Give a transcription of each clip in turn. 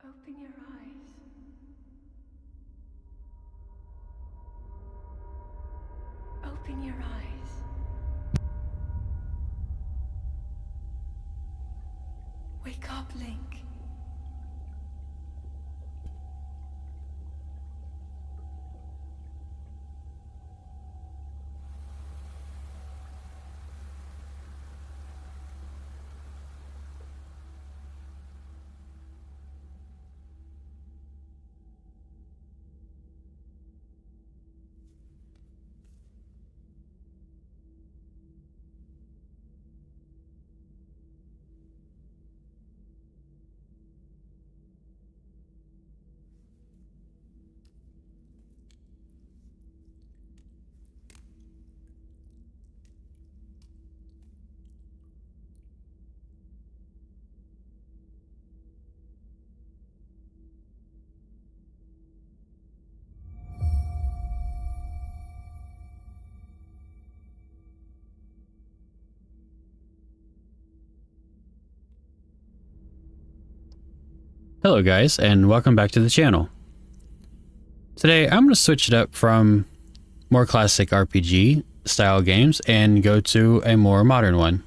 Open your eyes. Open your eyes. Wake up, Link. Hello guys, and welcome back to the channel. Today I'm going to switch it up from more classic RPG style games and go to a more modern one.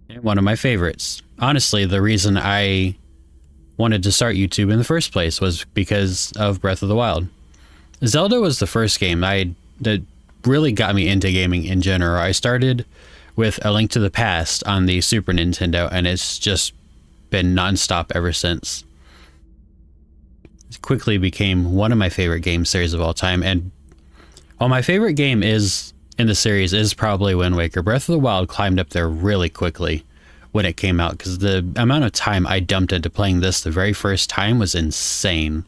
And one of my favorites. Honestly, the reason I wanted to start YouTube in the first place was because of Breath of the Wild. Zelda was the first game that really got me into gaming in general. I started with A Link to the Past on the Super Nintendo, and it's just been non-stop ever since. It quickly became one of my favorite game series of all time, and while my favorite game is in the series is probably Wind Waker, Breath of the Wild climbed up there really quickly when it came out, because the amount of time I dumped into playing this the very first time was insane.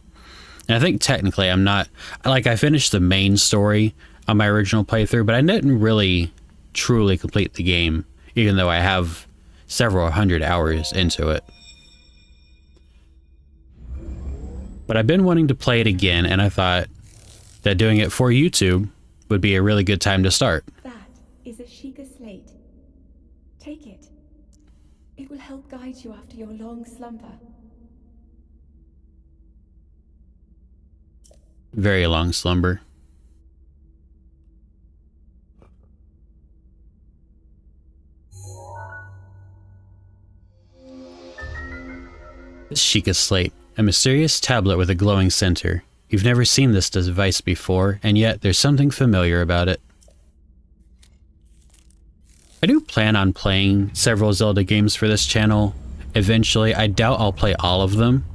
And I think technically I'm not, like, I finished the main story on my original playthrough, but I didn't really truly complete the game, even though I have several hundred hours into it. But I've been wanting to play it again, and I thought that doing it for YouTube would be a really good time to start. That is a Sheikah slate. Take it. It will help guide you after your long slumber. Very long slumber. This Sheikah slate, a mysterious tablet with a glowing center. You've never seen this device before, and yet there's something familiar about it. I do plan on playing several Zelda games for this channel eventually. I doubt I'll play all of them.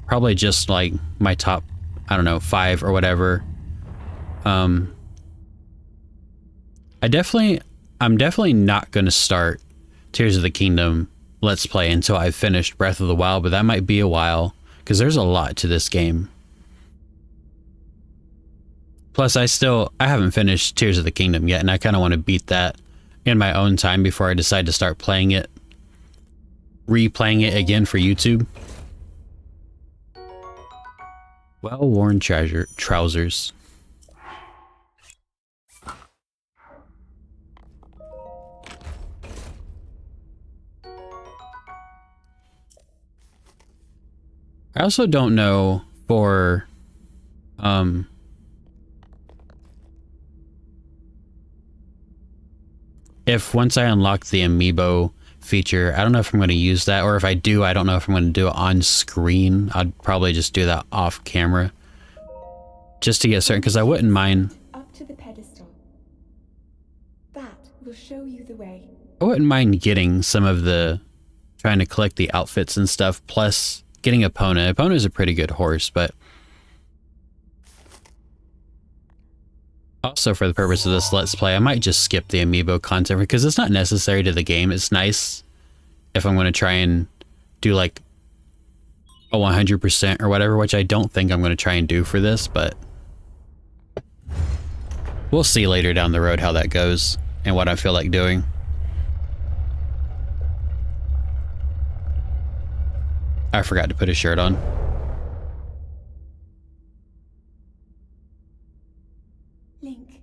Probably just like my top, I don't know, 5 or whatever. I'm definitely not going to start Tears of the Kingdom Let's Play until I've finished Breath of the Wild, but that might be a while because there's a lot to this game. Plus, I haven't finished Tears of the Kingdom yet, and I kind of want to beat that in my own time before I decide to start playing it, replaying it again for YouTube. Well-worn trousers. I also don't know for if once I unlock the amiibo feature, I don't know if I'm going to use that, or if I do, I don't know if I'm going to do it on screen. I'd probably just do that off camera just to get certain, because I wouldn't mind. Up to the pedestal. That will show you the way. I wouldn't mind getting some of the, trying to collect the outfits and stuff, plus getting Epona. Epona's a pretty good horse, but also for the purpose of this Let's Play, I might just skip the amiibo content because it's not necessary to the game. It's nice if I'm going to try and do like a 100% or whatever, which I don't think I'm going to try and do for this, but we'll see later down the road how that goes and what I feel like doing. I forgot to put a shirt on. Link,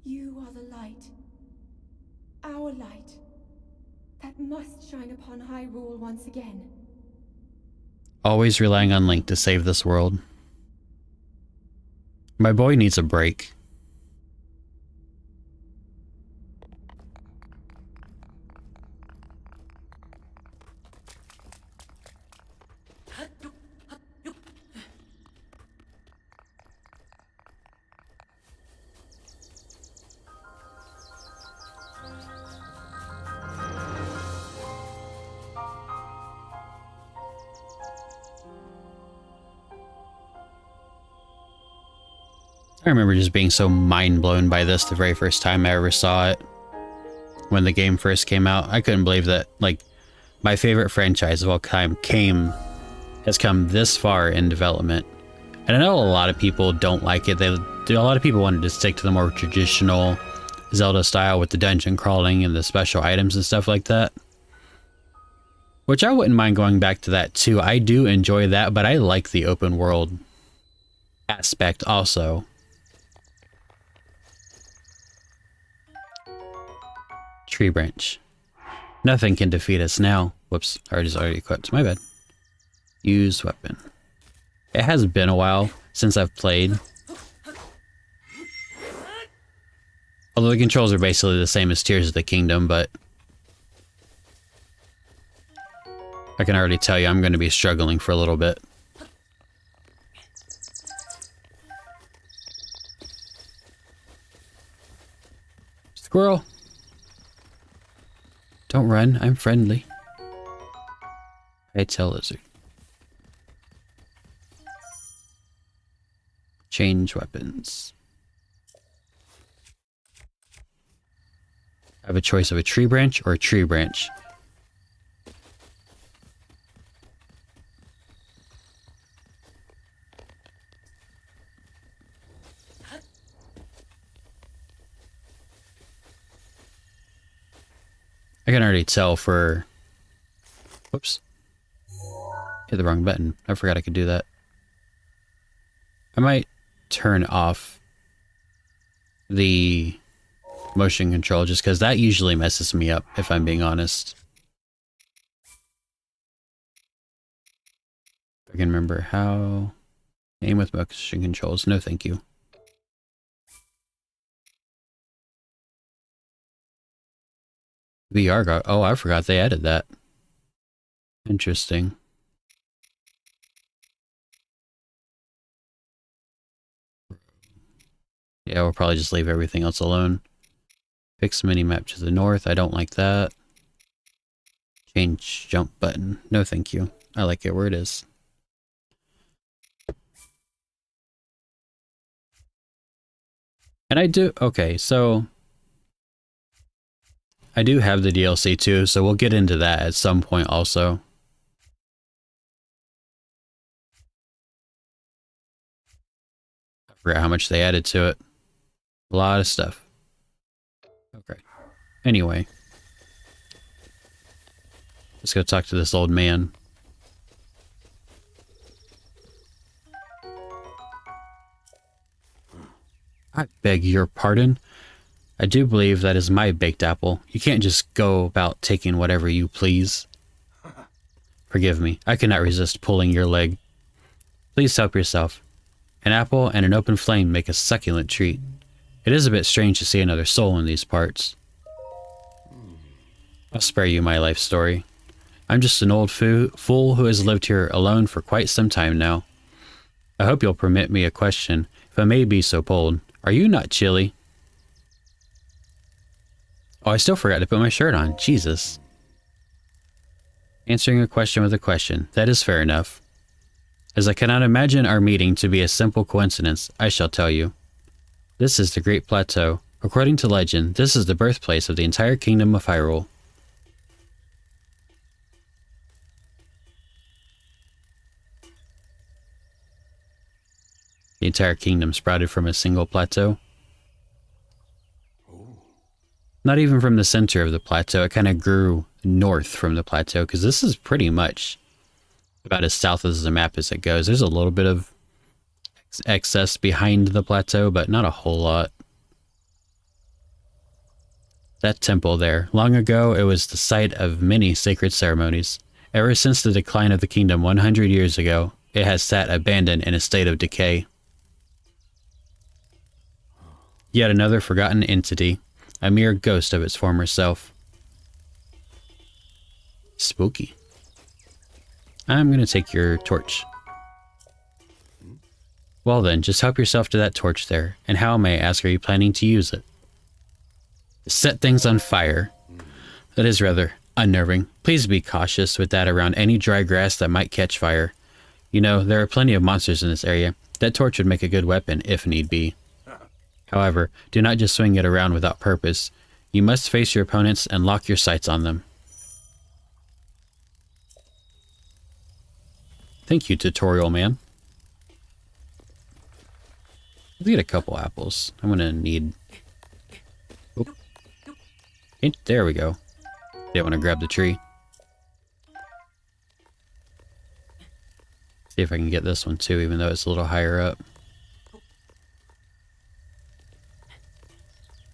you are the light. Our light. That must shine upon Hyrule once again. Always relying on Link to save this world. My boy needs a break. I remember just being so mind blown by this the very first time I ever saw it. When the game first came out, I couldn't believe that, like, my favorite franchise of all time has come this far in development. And I know a lot of people don't like it. A lot of people wanted to stick to the more traditional Zelda style with the dungeon crawling and the special items and stuff like that. Which I wouldn't mind going back to that too. I do enjoy that, but I like the open world aspect also. Tree branch. Nothing can defeat us now. Whoops, already equipped. My bad. Use weapon. It has been a while since I've played. Although the controls are basically the same as Tears of the Kingdom, but I can already tell you I'm going to be struggling for a little bit. Squirrel! Don't run, I'm friendly. I tell lizard. Change weapons. I have a choice of a tree branch or a tree branch. I can already tell for... Whoops. Hit the wrong button. I forgot I could do that. I might turn off the motion control just because that usually messes me up, if I'm being honest. I can remember how... Aim with motion controls. No, thank you. VR got... Oh, I forgot they added that. Interesting. Yeah, we'll probably just leave everything else alone. Fix minimap to the north. I don't like that. Change jump button. No, thank you. I like it where it is. And I do... Okay, so... I do have the DLC too, so we'll get into that at some point also. I forgot how much they added to it. A lot of stuff. Okay. Anyway. Let's go talk to this old man. I beg your pardon. I do believe that is my baked apple. You can't just go about taking whatever you please. Forgive me. I cannot resist pulling your leg. Please help yourself. An apple and an open flame make a succulent treat. It is a bit strange to see another soul in these parts. I'll spare you my life story. I'm just an old fool who has lived here alone for quite some time now. I hope you'll permit me a question, if I may be so bold. Are you not chilly? Oh, I still forgot to put my shirt on. Jesus. Answering a question with a question. That is fair enough. As I cannot imagine our meeting to be a simple coincidence, I shall tell you. This is the Great Plateau. According to legend, this is the birthplace of the entire kingdom of Hyrule. The entire kingdom sprouted from a single plateau. Not even from the center of the plateau, it kind of grew north from the plateau, because this is pretty much about as south as the map as it goes. There's a little bit of excess behind the plateau, but not a whole lot. That temple there, long ago it was the site of many sacred ceremonies. Ever since the decline of the kingdom 100 years ago, it has sat abandoned in a state of decay. Yet another forgotten entity, a mere ghost of its former self. Spooky. I'm gonna take your torch. Well then, just help yourself to that torch there, and how, may I ask, are you planning to use it? Set things on fire. That is rather unnerving. Please be cautious with that around any dry grass that might catch fire. You know, there are plenty of monsters in this area. That torch would make a good weapon, if need be. However, do not just swing it around without purpose. You must face your opponents and lock your sights on them. Thank you, tutorial man. Let's get a couple apples. I'm gonna need... Oh. There we go. Didn't want to grab the tree. See if I can get this one too, even though it's a little higher up.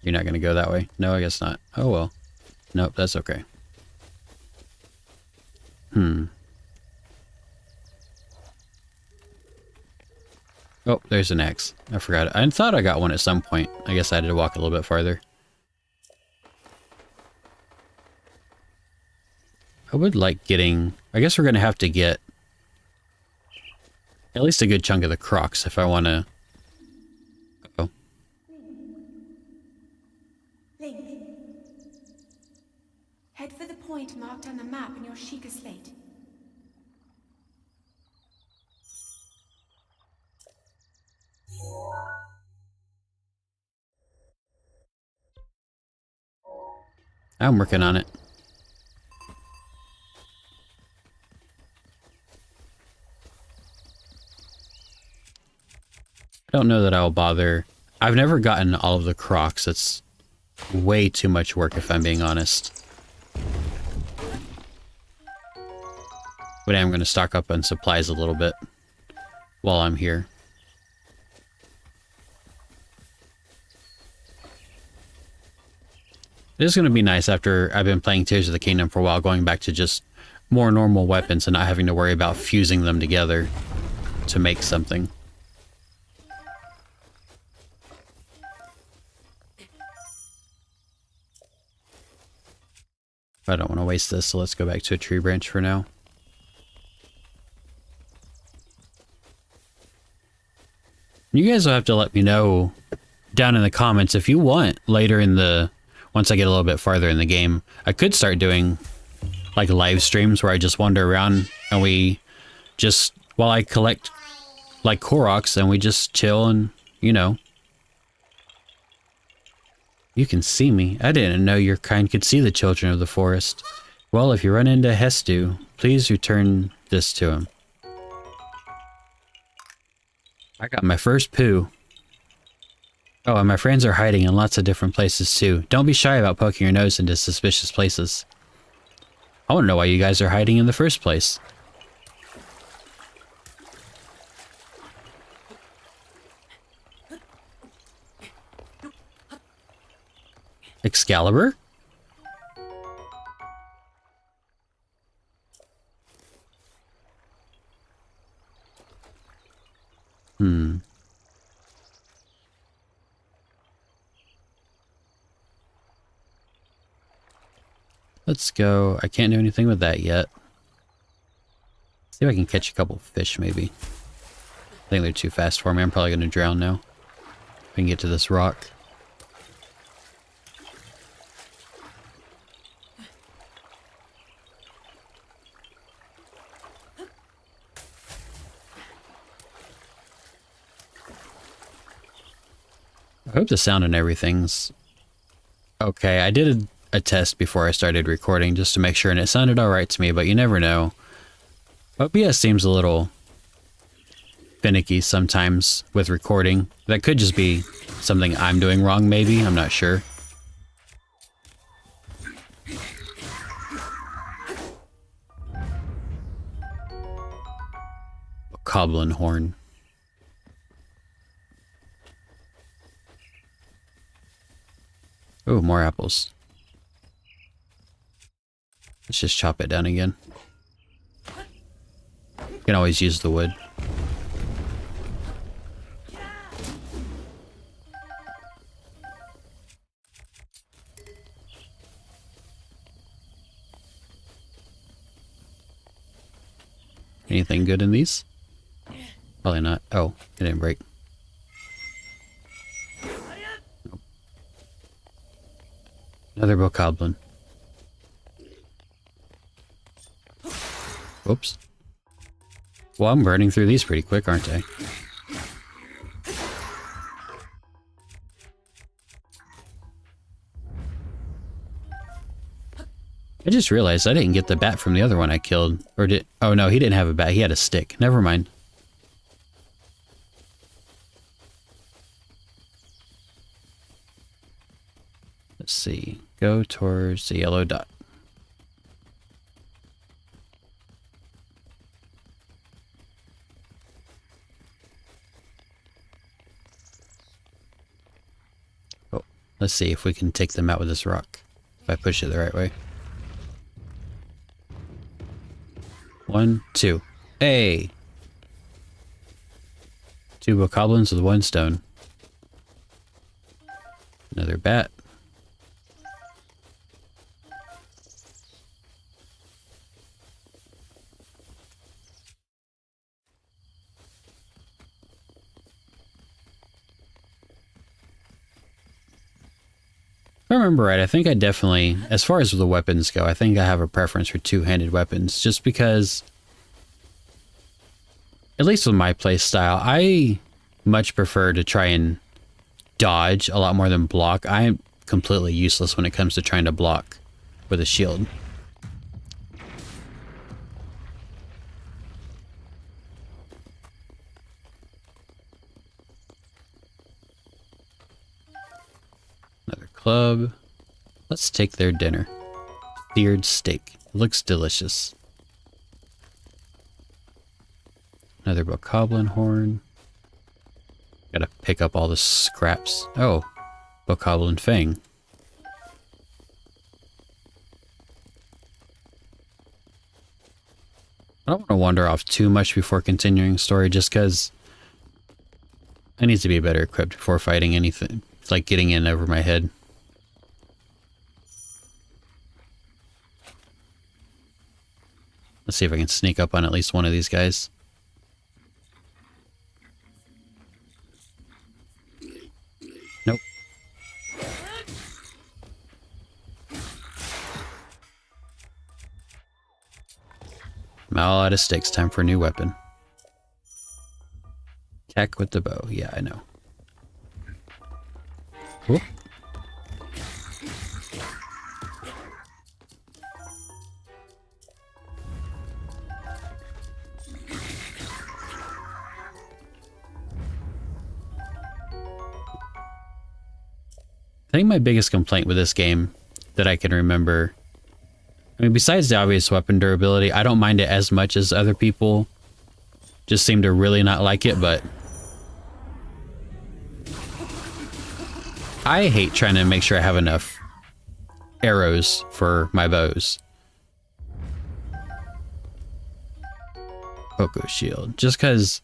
You're not gonna go that way? No, I guess not. Oh well. Nope, that's okay. Oh, there's an axe. I forgot it. I thought I got one at some point. I guess I had to walk a little bit farther. I would like getting... I guess we're going to have to get at least a good chunk of the crocs if I want to... Uh-oh. Link. Head for the point marked on the map in your Sheikah slate. I'm working on it. I don't know that I'll bother. I've never gotten all of the crocs. It's way too much work if I'm being honest. But I'm going to stock up on supplies a little bit while I'm here. It is going to be nice after I've been playing Tears of the Kingdom for a while, going back to just more normal weapons and not having to worry about fusing them together to make something. I don't want to waste this, so let's go back to a tree branch for now. You guys will have to let me know down in the comments if you want later in the... Once I get a little bit farther in the game, I could start doing like live streams where I just wander around and we just, while I collect like Koroks, and we just chill and, you know. You can see me. I didn't know your kind could see the children of the forest. Well, if you run into Hestu, please return this to him. I got my first poo. Oh, and my friends are hiding in lots of different places too. Don't be shy about poking your nose into suspicious places. I want to know why you guys are hiding in the first place. Excalibur? Let's go. I can't do anything with that yet. See if I can catch a couple fish, maybe. I think they're too fast for me. I'm probably going to drown now. If I can get to this rock. I hope the sound and everything's okay. I did a test before I started recording just to make sure, and it sounded alright to me, but you never know. OBS seems a little finicky sometimes with recording. That could just be something I'm doing wrong, maybe. I'm not sure. Goblin horn. Oh, more apples. Let's just chop it down again. can always use the wood. Anything good in these? Probably not. Oh, it didn't break. Nope. Another bokoblin. Whoops. Well, I'm burning through these pretty quick, aren't I? I just realized I didn't get the bat from the other one I killed. Or did... Oh no, he didn't have a bat. He had a stick. Never mind. Let's see. Go towards the yellow dot. Oh, let's see if we can take them out with this rock. If I push it the right way. 1, 2. Hey! 2 bokoblins with 1 stone. Another bat. If I remember right, I think I definitely, as far as the weapons go, I think I have a preference for two-handed weapons, just because, at least with my play style, I much prefer to try and dodge a lot more than block. I am completely useless when it comes to trying to block with a shield. Another club. Let's take their dinner. Seared steak. Looks delicious. Another bokoblin horn. Gotta pick up all the scraps. Oh, bokoblin fang. I don't want to wander off too much before continuing story, just because I need to be better equipped before fighting anything. It's like getting in over my head. Let's see if I can sneak up on at least one of these guys. Nope. I'm all out of sticks. Time for a new weapon. Attack with the bow. Yeah, I know. Whoop. I think my biggest complaint with this game that I can remember, I mean, besides the obvious weapon durability, I don't mind it as much as other people just seem to really not like it, but I hate trying to make sure I have enough arrows for my bows. Poco shield. Just because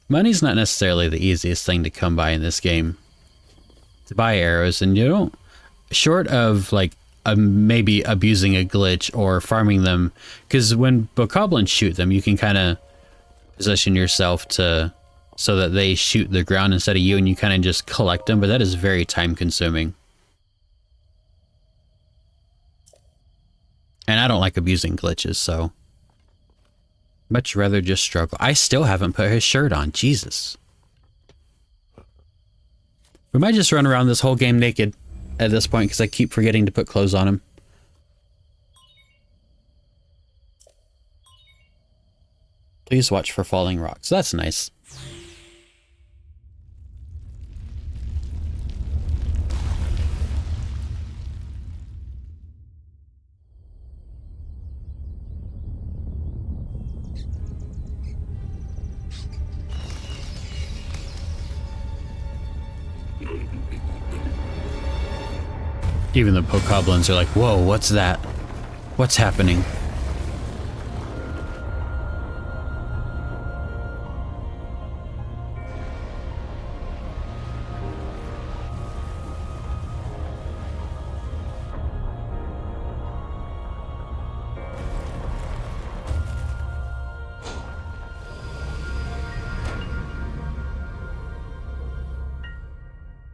money's not necessarily the easiest thing to come by in this game. To buy arrows, and you don't, short of like maybe abusing a glitch or farming them, because when bokoblins shoot them, you can kind of position yourself to so that they shoot the ground instead of you, and you kind of just collect them, but that is very time consuming. And I don't like abusing glitches, so much rather just struggle. I still haven't put his shirt on. Jesus. We might just run around this whole game naked at this point because I keep forgetting to put clothes on him. Please watch for falling rocks. That's nice. Even the bokoblins are like, whoa, what's that? What's happening?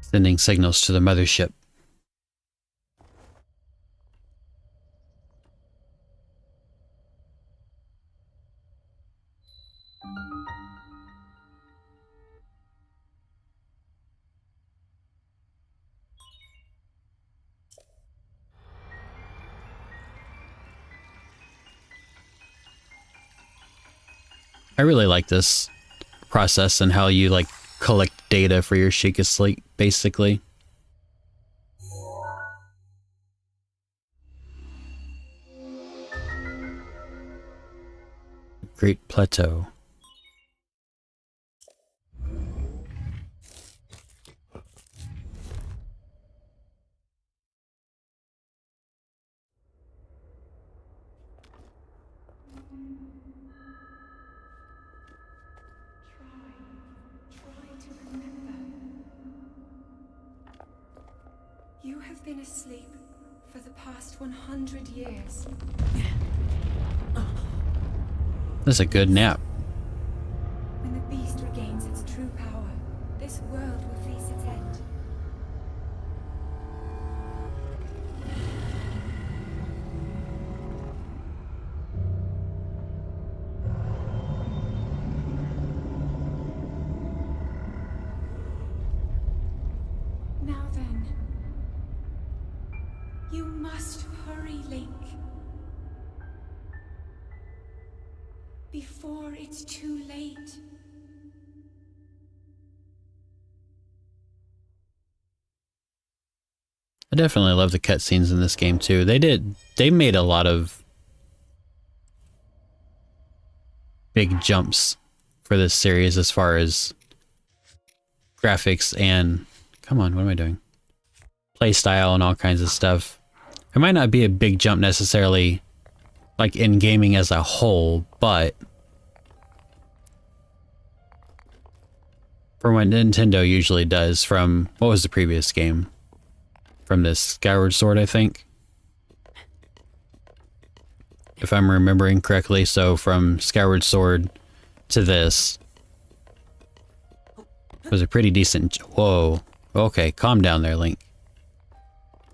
Sending signals to the mothership. I really like this process and how you like collect data for your Sheikah Slate, basically. Great Plateau. Try to remember. You have been asleep for the past 100 years. That's a good nap. When the beast regains its true power, this world will face its end. Now then, you must hurry, Link. Before it's too late. I definitely love the cutscenes in this game too. They made a lot of big jumps for this series as far as graphics and, come on, what am I doing? Play style and all kinds of stuff. It might not be a big jump necessarily like in gaming as a whole, but from what Nintendo usually does from, what was the previous game? From this Skyward Sword, I think. If I'm remembering correctly, so from Skyward Sword to this was a pretty decent... Whoa. Okay, calm down there, Link.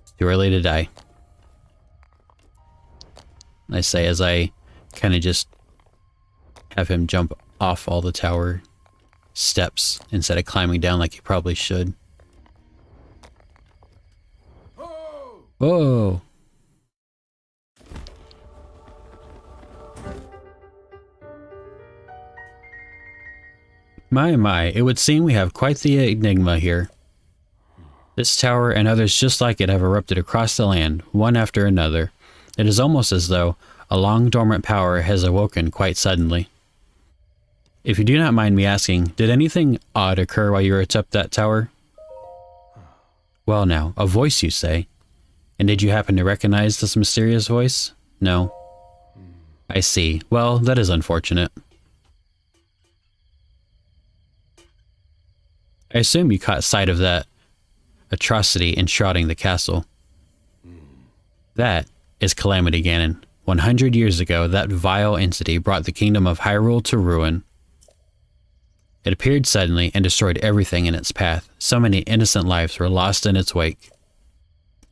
It's too early to die. I say as I kind of just have him jump off all the tower steps instead of climbing down like he probably should. Whoa! My, it would seem we have quite the enigma here. This tower and others just like it have erupted across the land, one after another. It is almost as though a long dormant power has awoken quite suddenly. If you do not mind me asking, did anything odd occur while you were atop that tower? Well now, a voice you say. And did you happen to recognize this mysterious voice? No. I see. Well, that is unfortunate. I assume you caught sight of that atrocity enshrouding the castle. That is Calamity Ganon. 100 years ago, that vile entity brought the kingdom of Hyrule to ruin. It appeared suddenly and destroyed everything in its path. So many innocent lives were lost in its wake.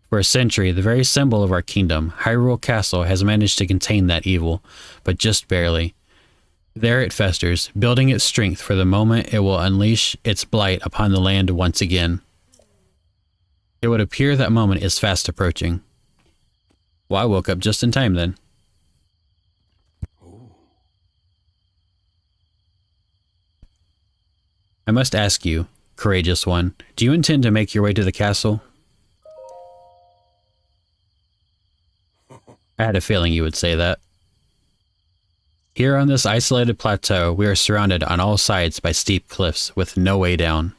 For a century, the very symbol of our kingdom, Hyrule Castle, has managed to contain that evil, but just barely. There it festers, building its strength for the moment it will unleash its blight upon the land once again. It would appear that moment is fast approaching. Well, I woke up just in time then. I must ask you, courageous one, do you intend to make your way to the castle? I had a feeling you would say that. Here on this isolated plateau, we are surrounded on all sides by steep cliffs with no way down.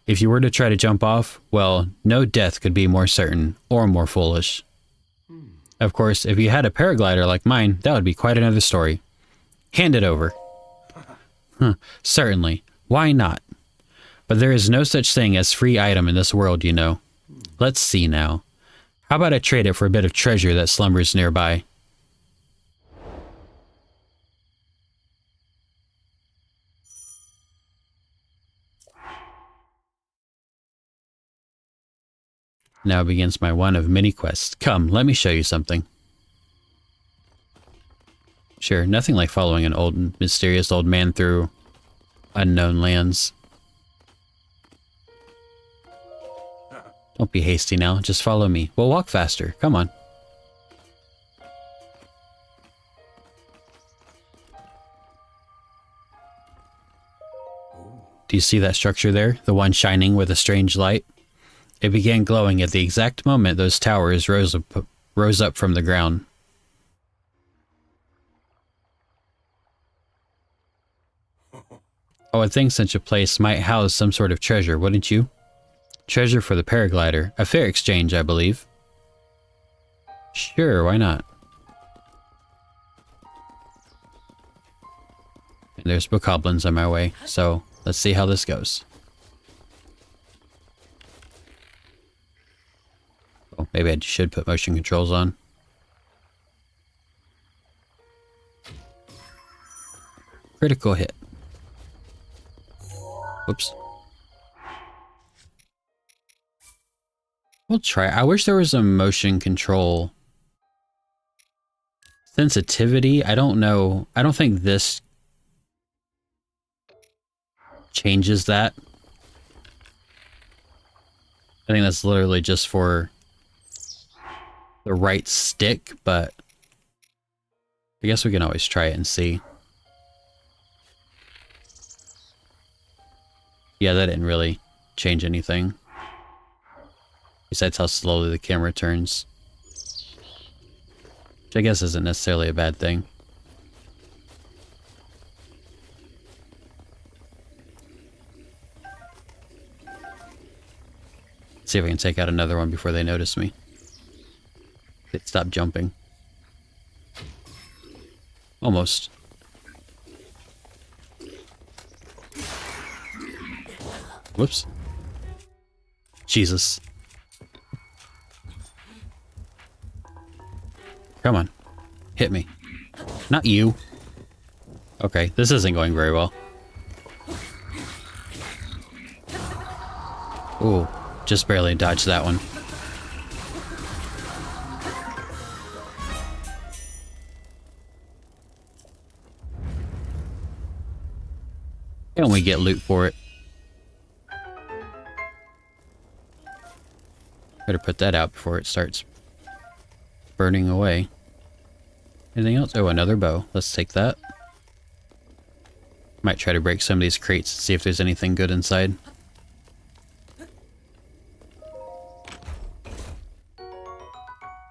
If you were to try to jump off, well, no death could be more certain or more foolish. Of course, if you had a paraglider like mine, that would be quite another story. Hand it over. Certainly. Why not? But there is no such thing as free item in this world, you know. Let's see now. How about I trade it for a bit of treasure that slumbers nearby? Now begins my one of many quests. Come, let me show you something. Sure, nothing like following an old, mysterious old man through unknown lands. Don't be hasty now, just follow me. We'll walk faster, come on. Do you see that structure there? The one shining with a strange light? It began glowing at the exact moment those towers rose up from the ground. I would think such a place might house some sort of treasure, wouldn't you? Treasure for the paraglider. A fair exchange, I believe. Sure, why not? And there's bokoblins on my way, so let's see how this goes. Oh, maybe I should put motion controls on. Critical hit. Whoops. We'll try. I wish there was a motion control sensitivity. I don't know. I don't think this changes that. I think that's literally just for the right stick, but I guess we can always try it and see. Yeah, that didn't really change anything. Besides how slowly the camera turns. Which I guess isn't necessarily a bad thing. Let's see if I can take out another one before they notice me. They stop jumping. Almost. Whoops. Jesus. Come on. Hit me. Not you. Okay, this isn't going very well. Ooh, just barely dodged that one. And we get loot for it. Better put that out before it starts burning away. Anything else? Oh, another bow. Let's take that. Might try to break some of these crates and see if there's anything good inside.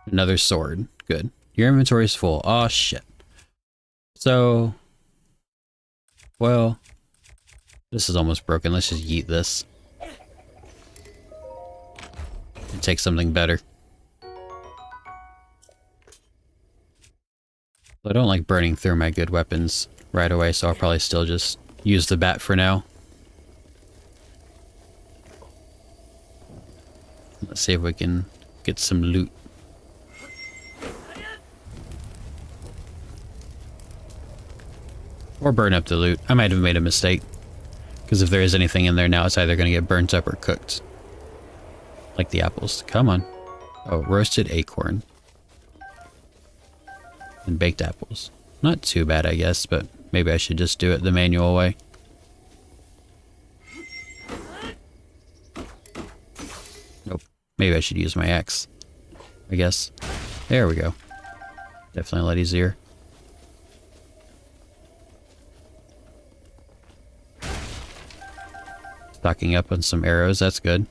Another sword. Good. Your inventory's full. Oh shit. So, well, this is almost broken. Let's just yeet this. And take something better. I don't like burning through my good weapons right away, so I'll probably still just use the bat for now. Let's see if we can get some loot. Or burn up the loot. I might have made a mistake. Because if there is anything in there now, it's either going to get burnt up or cooked. Like the apples. Come on. Oh, roasted acorn. And baked apples. Not too bad, I guess, but maybe I should just do it the manual way. Nope. Maybe I should use my axe. I guess. There we go. Definitely a lot easier. Stocking up on some arrows, that's good.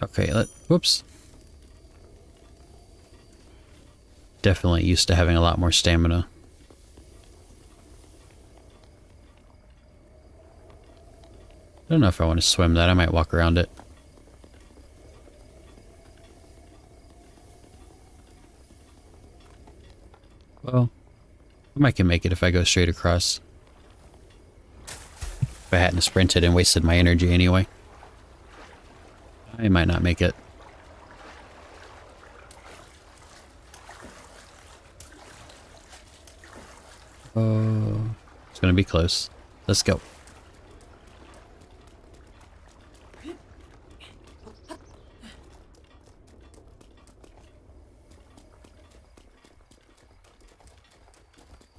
Okay, whoops. Definitely used to having a lot more stamina. I don't know if I want to swim that. I might walk around it. Well, I might can make it if I go straight across. If I hadn't sprinted and wasted my energy anyway. I might not make it. Oh, it's gonna be close. Let's go.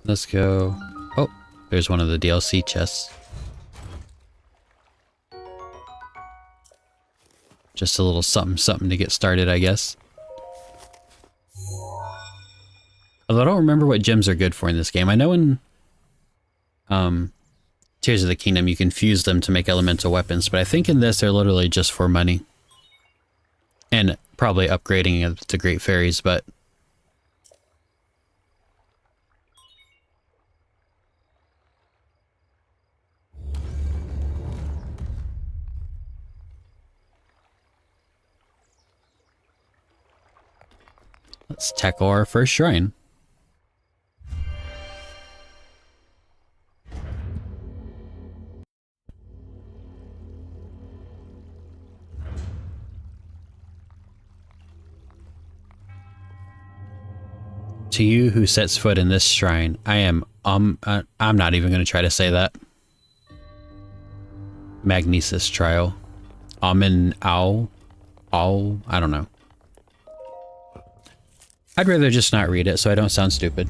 Let's go. Oh, there's one of the DLC chests. Just a little something something to get started, I guess. Although I don't remember what gems are good for in this game. I know in Tears of the Kingdom you can fuse them to make elemental weapons, but I think in this they're literally just for money. And probably upgrading it to Great Fairies, but... Let's tackle our first shrine. To you who sets foot in this shrine, I'm not even going to try to say that. Magnesis trial. Amen ow. I don't know. I'd rather just not read it so I don't sound stupid.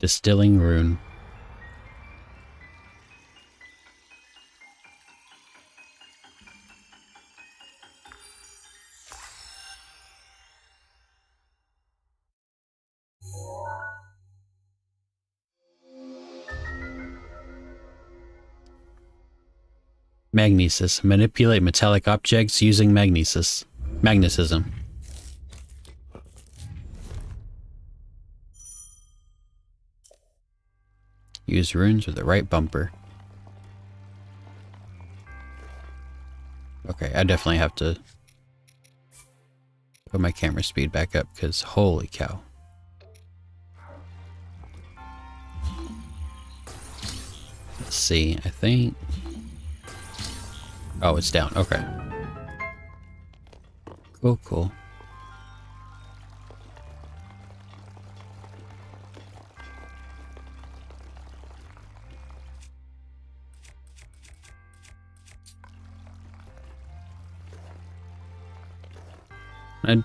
Distilling rune. Magnesis. Manipulate metallic objects using magnetism. Use runes with the right bumper. Okay, I definitely have to put my camera speed back up because holy cow. Let's see, I think... Oh, it's down. Okay. Cool, cool. I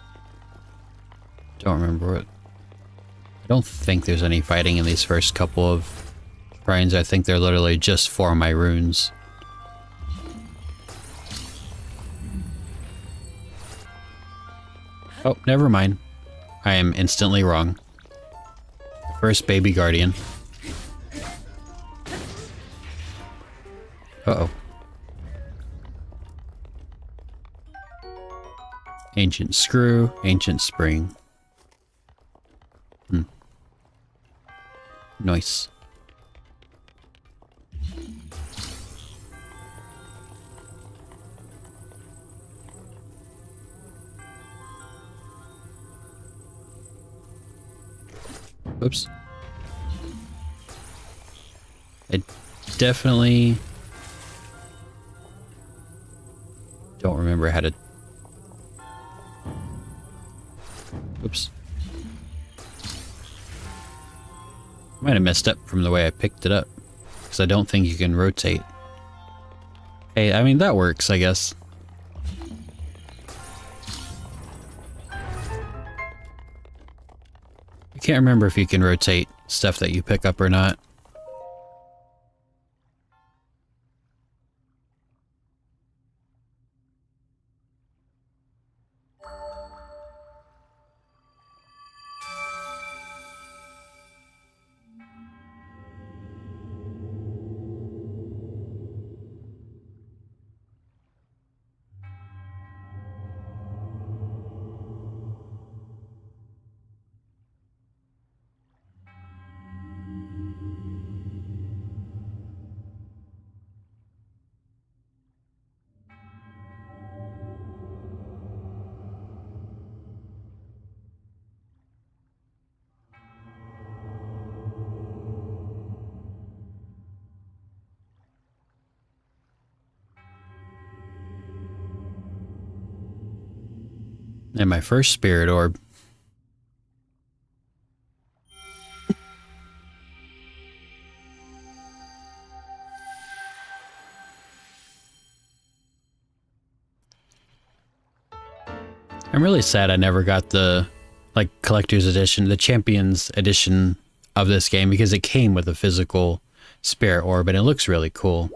don't remember it. I don't think there's any fighting in these first couple of shrines. I think they're literally just for my runes. Oh, never mind. I am instantly wrong. First baby guardian. Uh-oh. Ancient screw, ancient spring. Nice. Oops. I definitely don't remember how to... Oops. Might have messed up from the way I picked it up, because I don't think you can rotate. Hey, I mean, that works, I guess. I can't remember if you can rotate stuff that you pick up or not. And my first spirit orb. I'm really sad I never got the collector's edition, the Champions edition of this game, because it came with a physical spirit orb and it looks really cool.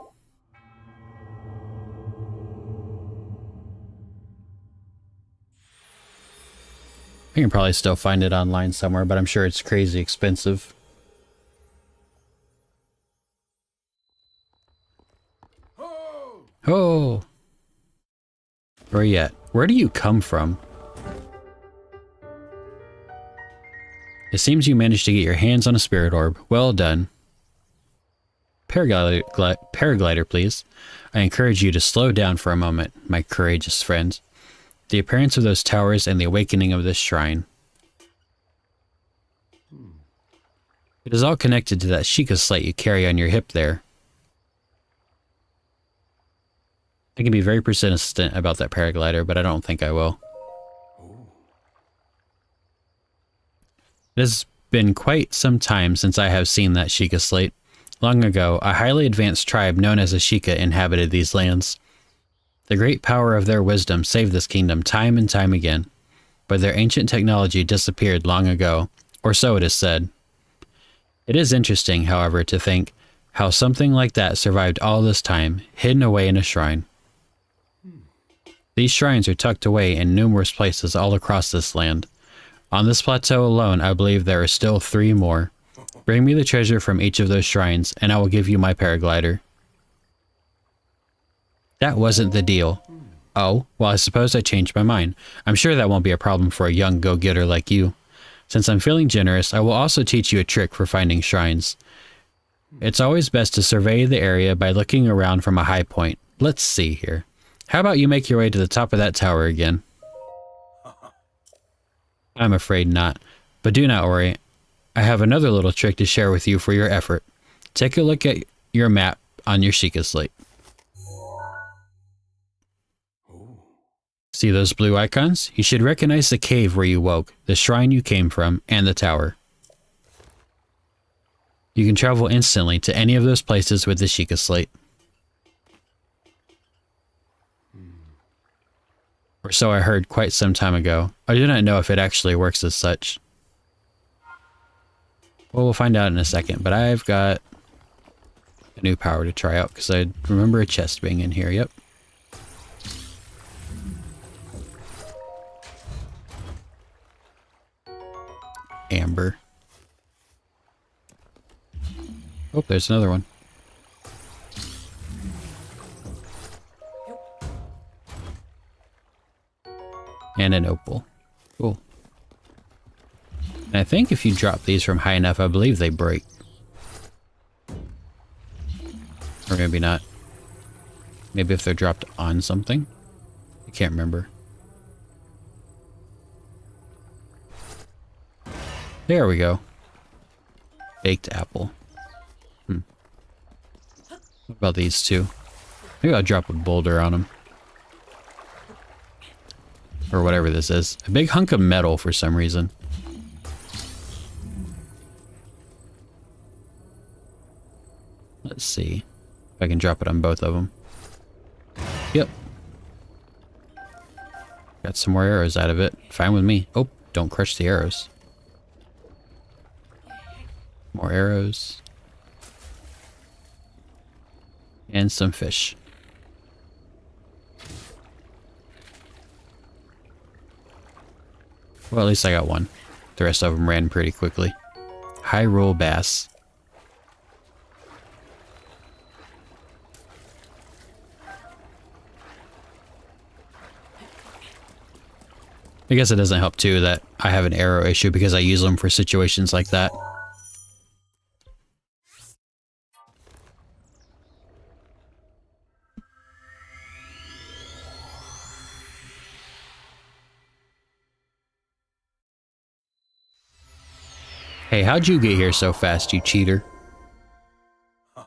I can probably still find it online somewhere, but I'm sure it's crazy expensive. Oh! Where are you at? Where do you come from? It seems you managed to get your hands on a spirit orb. Well done. Paraglider, please. I encourage you to slow down for a moment, my courageous friend. The appearance of those towers and the awakening of this shrine. It is all connected to that Sheikah slate you carry on your hip there. I can be very persistent about that paraglider, but I don't think I will. It has been quite some time since I have seen that Sheikah slate. Long ago, a highly advanced tribe known as a Sheikah inhabited these lands. The great power of their wisdom saved this kingdom time and time again, but their ancient technology disappeared long ago, or so it is said. It is interesting, however, to think how something like that survived all this time, hidden away in a shrine. These shrines are tucked away in numerous places all across this land. On this plateau alone, I believe there are still 3 more. Bring me the treasure from each of those shrines, and I will give you my paraglider. That wasn't the deal. Oh, well, I suppose I changed my mind. I'm sure that won't be a problem for a young go-getter like you. Since I'm feeling generous, I will also teach you a trick for finding shrines. It's always best to survey the area by looking around from a high point. Let's see here. How about you make your way to the top of that tower again? I'm afraid not, but do not worry. I have another little trick to share with you for your effort. Take a look at your map on your Sheikah slate. See those blue icons? You should recognize the cave where you woke, the shrine you came from, and the tower. You can travel instantly to any of those places with the Sheikah slate. Or so I heard quite some time ago. I do not know if it actually works as such. Well, we'll find out in a second, but I've got a new power to try out because I remember a chest being in here. Yep. Amber. Oh, there's another one. And an opal. Cool. And I think if you drop these from high enough, I believe they break. Or maybe not. Maybe if they're dropped on something. I can't remember. There we go. Baked apple. What about these two? Maybe I'll drop a boulder on them. Or whatever this is. A big hunk of metal for some reason. Let's see if I can drop it on both of them. Yep. Got some more arrows out of it. Fine with me. Oh, don't crush the arrows. More arrows. And some fish. Well, at least I got one. The rest of them ran pretty quickly. High roll bass. I guess it doesn't help too that I have an arrow issue because I use them for situations like that. Hey, how'd you get here so fast, you cheater? Ho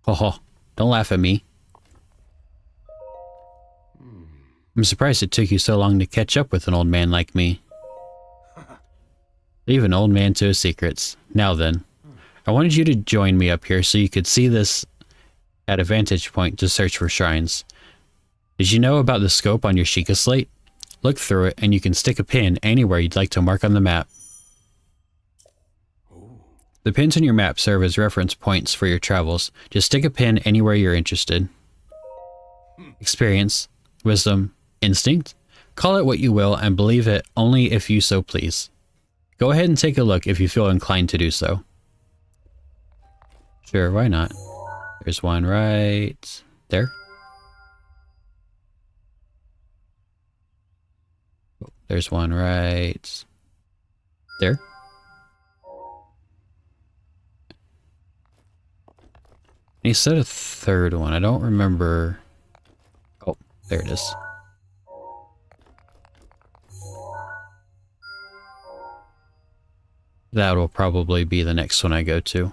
ho, don't laugh at me. I'm surprised it took you so long to catch up with an old man like me. Leave an old man to his secrets. Now then, I wanted you to join me up here so you could see this at a vantage point to search for shrines. Did you know about the scope on your Sheikah slate? Look through it and you can stick a pin anywhere you'd like to mark on the map. The pins on your map serve as reference points for your travels. Just stick a pin anywhere you're interested. Experience, wisdom, instinct? Call it what you will and believe it only if you so please. Go ahead and take a look if you feel inclined to do so. Sure, why not? There's one right there. There's one right there. And he said a third one. I don't remember. Oh, there it is. That will probably be the next one I go to.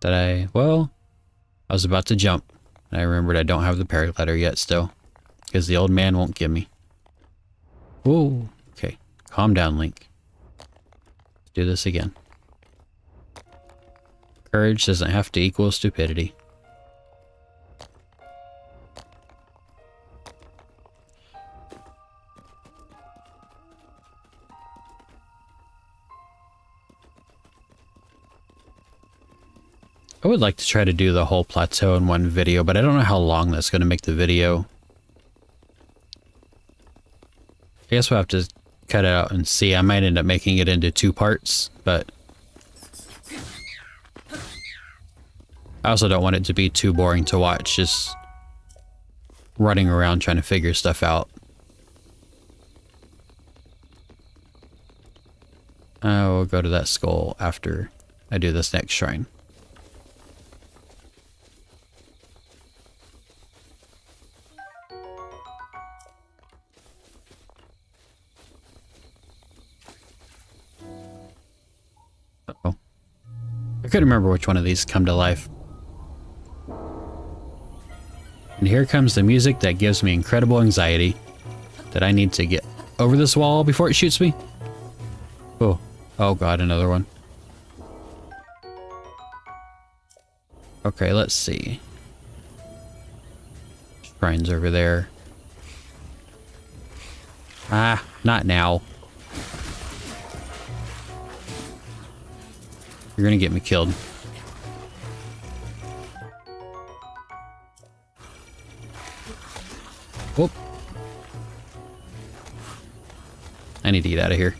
Well, I was about to jump. And I remembered I don't have the paraglider yet still. Because the old man won't give me. Whoa. Okay. Calm down, Link. Let's do this again. Courage doesn't have to equal stupidity. I would like to try to do the whole plateau in one video, but I don't know how long that's going to make the video. I guess we'll have to cut it out and see. I might end up making it into 2 parts, but I also don't want it to be too boring to watch, just running around trying to figure stuff out. I will go to that skull after I do this next shrine. Uh-oh. I couldn't remember which one of these come to life. And here comes the music that gives me incredible anxiety. That I need to get over this wall before it shoots me. Oh, oh god, another one. Okay, let's see. Shrine's over there. Ah, not now. You're gonna get me killed. Whoop. I need to get out of here.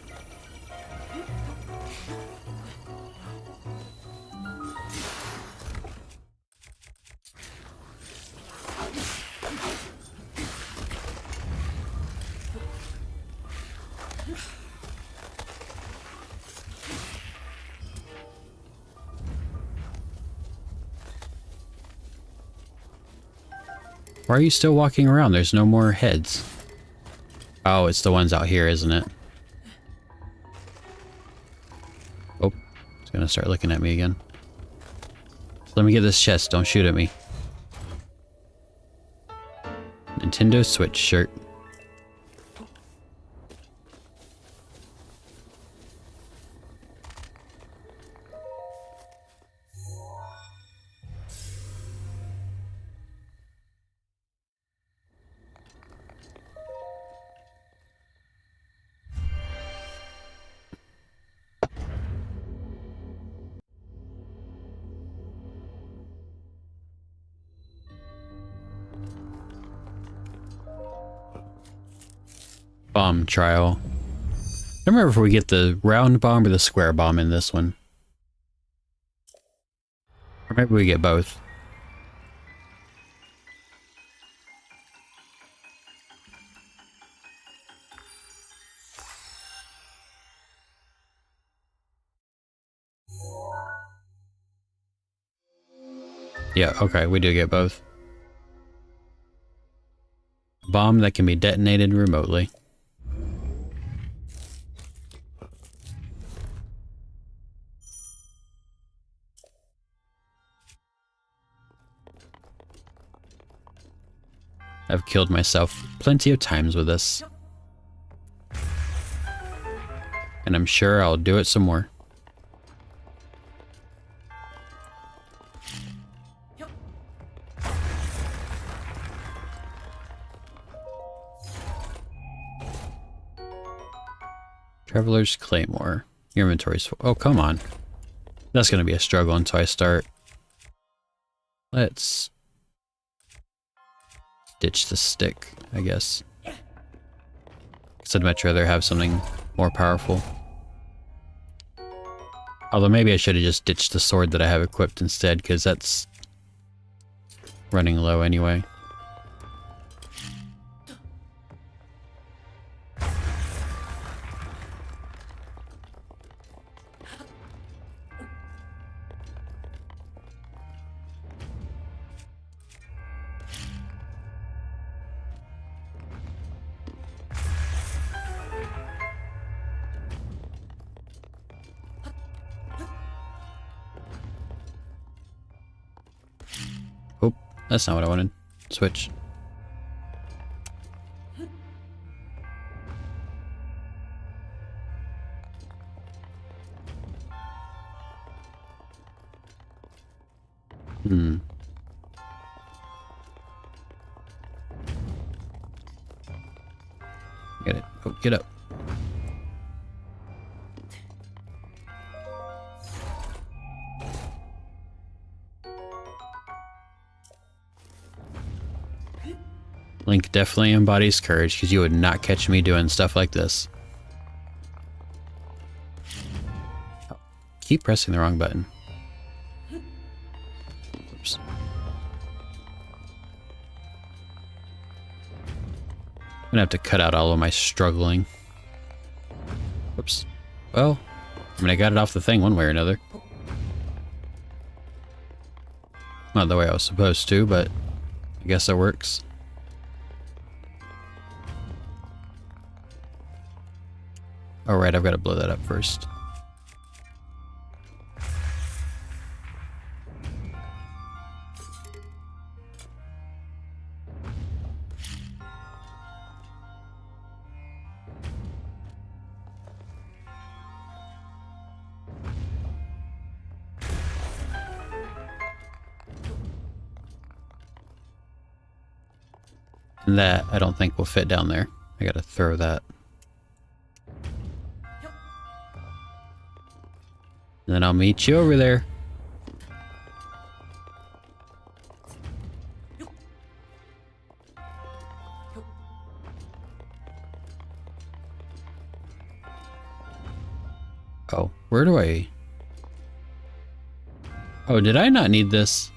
Why are you still walking around? There's no more heads. Oh, it's the ones out here, isn't it? Oh, it's gonna start looking at me again. Let me get this chest. Don't shoot at me. Nintendo Switch shirt. Bomb trial. I don't remember if we get the round bomb or the square bomb in this one. Or maybe we get both. Yeah, okay, we do get both. Bomb that can be detonated remotely. I've killed myself plenty of times with this. And I'm sure I'll do it some more. Traveler's Claymore. Your inventory's full. Oh, come on. That's going to be a struggle until I start. Let's ditch the stick, I guess. Because I'd much rather have something more powerful. Although maybe I should have just ditched the sword that I have equipped instead, because that's running low anyway. Oh, that's not what I wanted. Switch. Get it. Oh, get up. Link definitely embodies courage, because you would not catch me doing stuff like this. Oh, keep pressing the wrong button. Oops. I'm gonna have to cut out all of my struggling. Whoops. Well, I mean, I got it off the thing one way or another. Not the way I was supposed to, but I guess that works. Oh, right, I've got to blow that up first. And that, I don't think will fit down there. I gotta throw that. And then I'll meet you over there. Oh, where do I... Oh, did I not need this?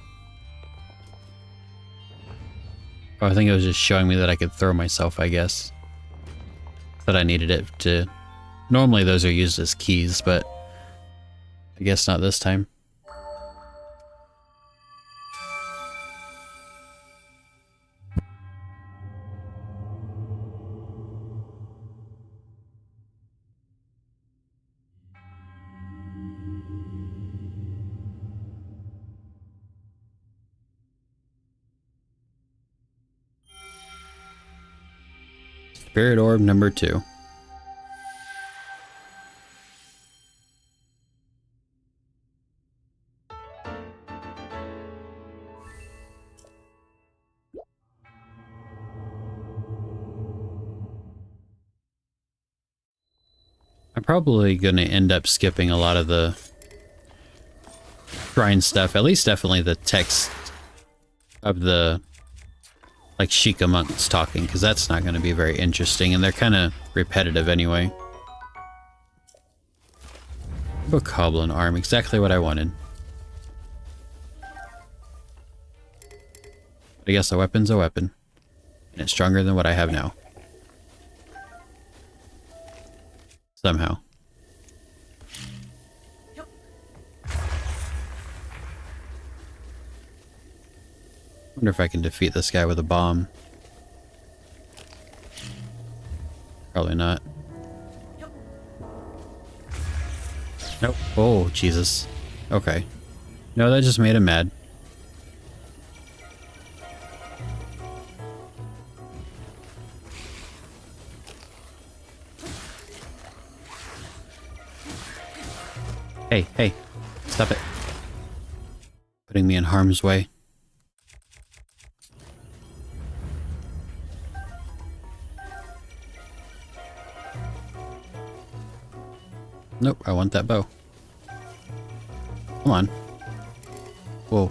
Oh, I think it was just showing me that I could throw myself, I guess. That I needed it to... Normally those are used as keys, but... I guess not this time. Spirit Orb number 2. I'm probably going to end up skipping a lot of the shrine stuff, at least definitely the text of the, like, Sheikah monks talking, because that's not going to be very interesting, and they're kind of repetitive anyway. Bokoblin arm, exactly what I wanted. I guess a weapon's a weapon, and it's stronger than what I have now. Somehow. Wonder if I can defeat this guy with a bomb. Probably not. Nope. Oh, Jesus. Okay. No, that just made him mad. Hey, hey. Stop it. Putting me in harm's way. Nope, I want that bow. Come on. Whoa.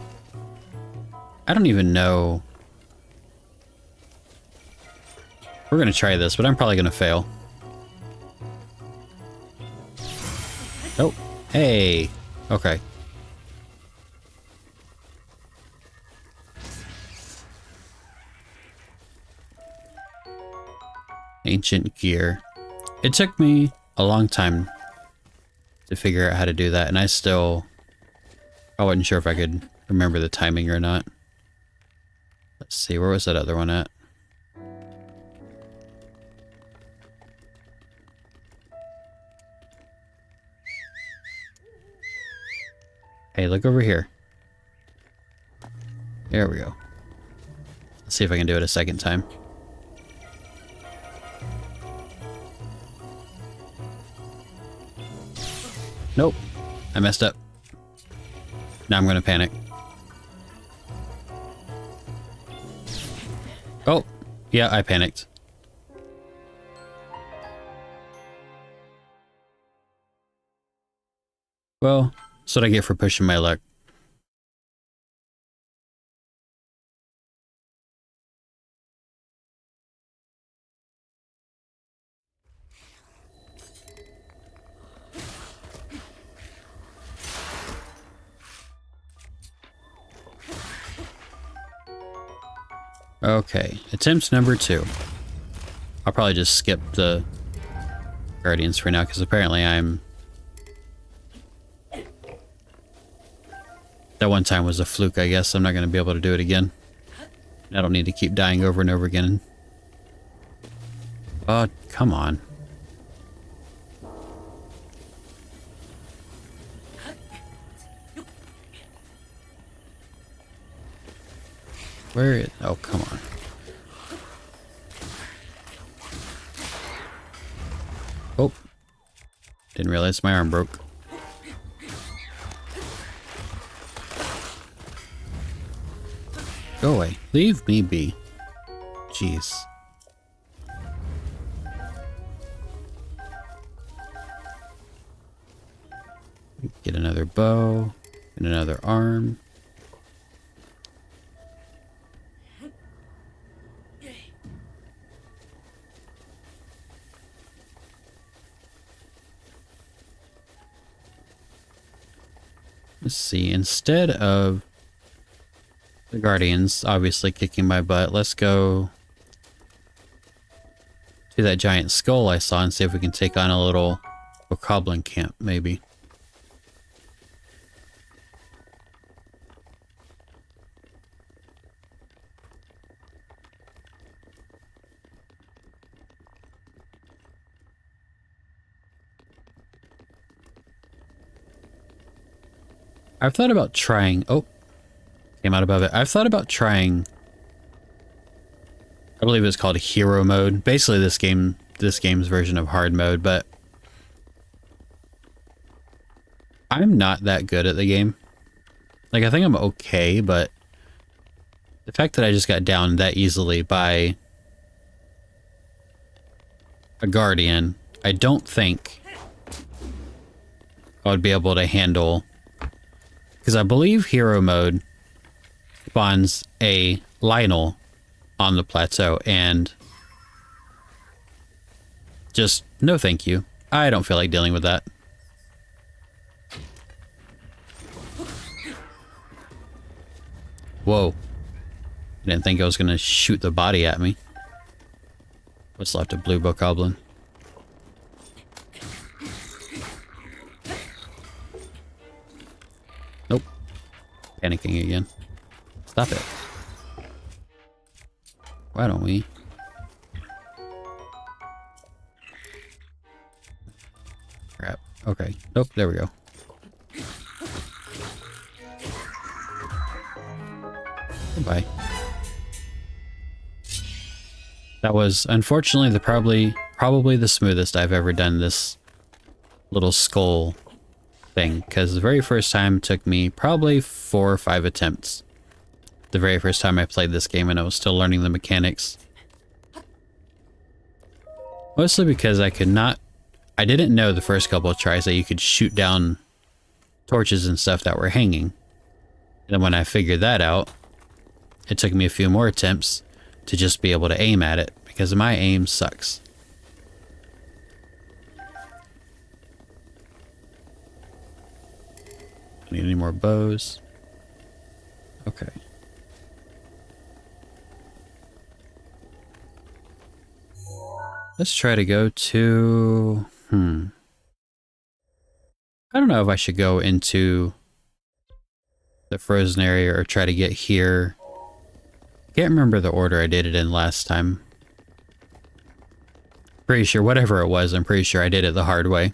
I don't even know. We're gonna try this, but I'm probably gonna fail. Oh, hey. Okay. Ancient gear. It took me a long time to figure out how to do that, and I wasn't sure if I could remember the timing or not. Let's see, where was that other one at? Hey, look over here. There we go. Let's see if I can do it a second time. Nope. I messed up. Now I'm gonna panic. Oh, yeah, I panicked. Well, that's what I get for pushing my luck. Okay, attempt number 2. I'll probably just skip the Guardians for now, because apparently that one time was a fluke, I guess. I'm not going to be able to do it again. I don't need to keep dying over and over again. Oh, come on. Where is... Oh, come on. Oh. Didn't realize my arm broke. Go away. Leave me be. Jeez. Get another bow. And another arm. Let's see, instead of the Guardians obviously kicking my butt, let's go to that giant skull I saw and see if we can take on a little Bokoblin camp, maybe. I've thought about trying... Oh, came out above it. I've thought about trying... I believe it's called hero mode. Basically this game's version of hard mode, but I'm not that good at the game. Like, I think I'm okay, but the fact that I just got downed that easily by a Guardian, I don't think I would be able to handle... Because I believe hero mode spawns a Lionel on the plateau, and just no thank you. I don't feel like dealing with that. Whoa. I didn't think I was going to shoot the body at me. What's left of Blue Bokoblin? Nope. Panicking again. Stop it. Why don't we? Crap. Okay. Nope, there we go. Goodbye. That was unfortunately probably the smoothest I've ever done this little skull thing, because the very first time took me probably 4 or 5 attempts. The very first time I played this game and I was still learning the mechanics. Mostly because I didn't know the first couple of tries that you could shoot down torches and stuff that were hanging. And then when I figured that out, it took me a few more attempts to just be able to aim at it, because my aim sucks. Need any more bows? Okay. Let's try to go to... I don't know if I should go into the frozen area or try to get here. Can't remember the order I did it in last time. Pretty sure, whatever it was, I'm pretty sure I did it the hard way.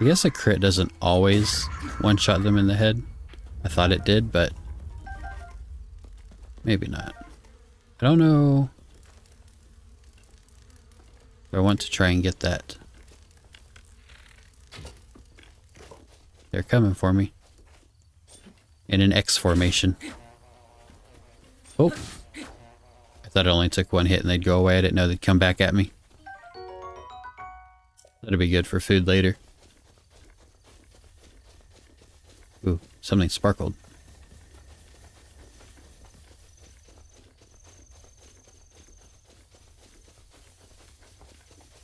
I guess a crit doesn't always one-shot them in the head. I thought it did, but maybe not. I don't know if I want to try and get that. They're coming for me. In an X formation. Oh! I thought it only took one hit and they'd go away. I didn't know they'd come back at me. That'll be good for food later. Ooh, something sparkled.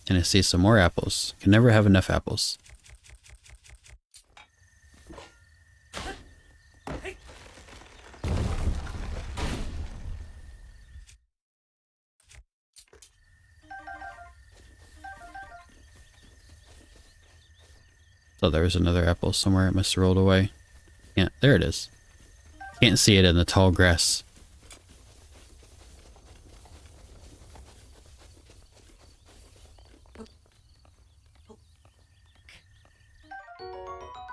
And I see some more apples. Can never have enough apples. Thought there was another apple somewhere. It must have rolled away. Yeah, there it is. Can't see it in the tall grass.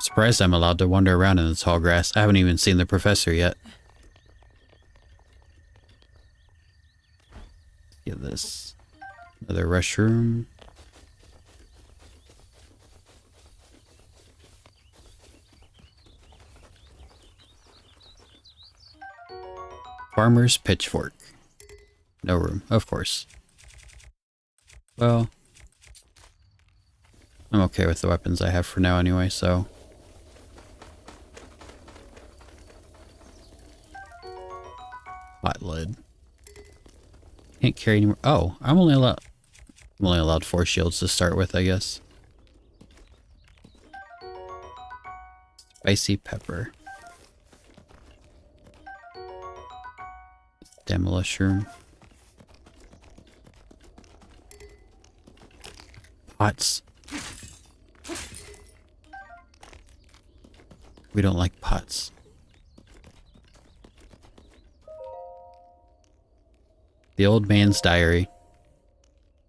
Surprised I'm allowed to wander around in the tall grass. I haven't even seen the professor yet. Get this. Another mushroom. Farmer's pitchfork. No room, of course. Well, I'm okay with the weapons I have for now anyway, so... Pot lid. Can't carry anymore. Oh, I'm only allowed 4 shields to start with, I guess. Spicy pepper. Mushroom. Pots. We don't like pots. The Old Man's Diary.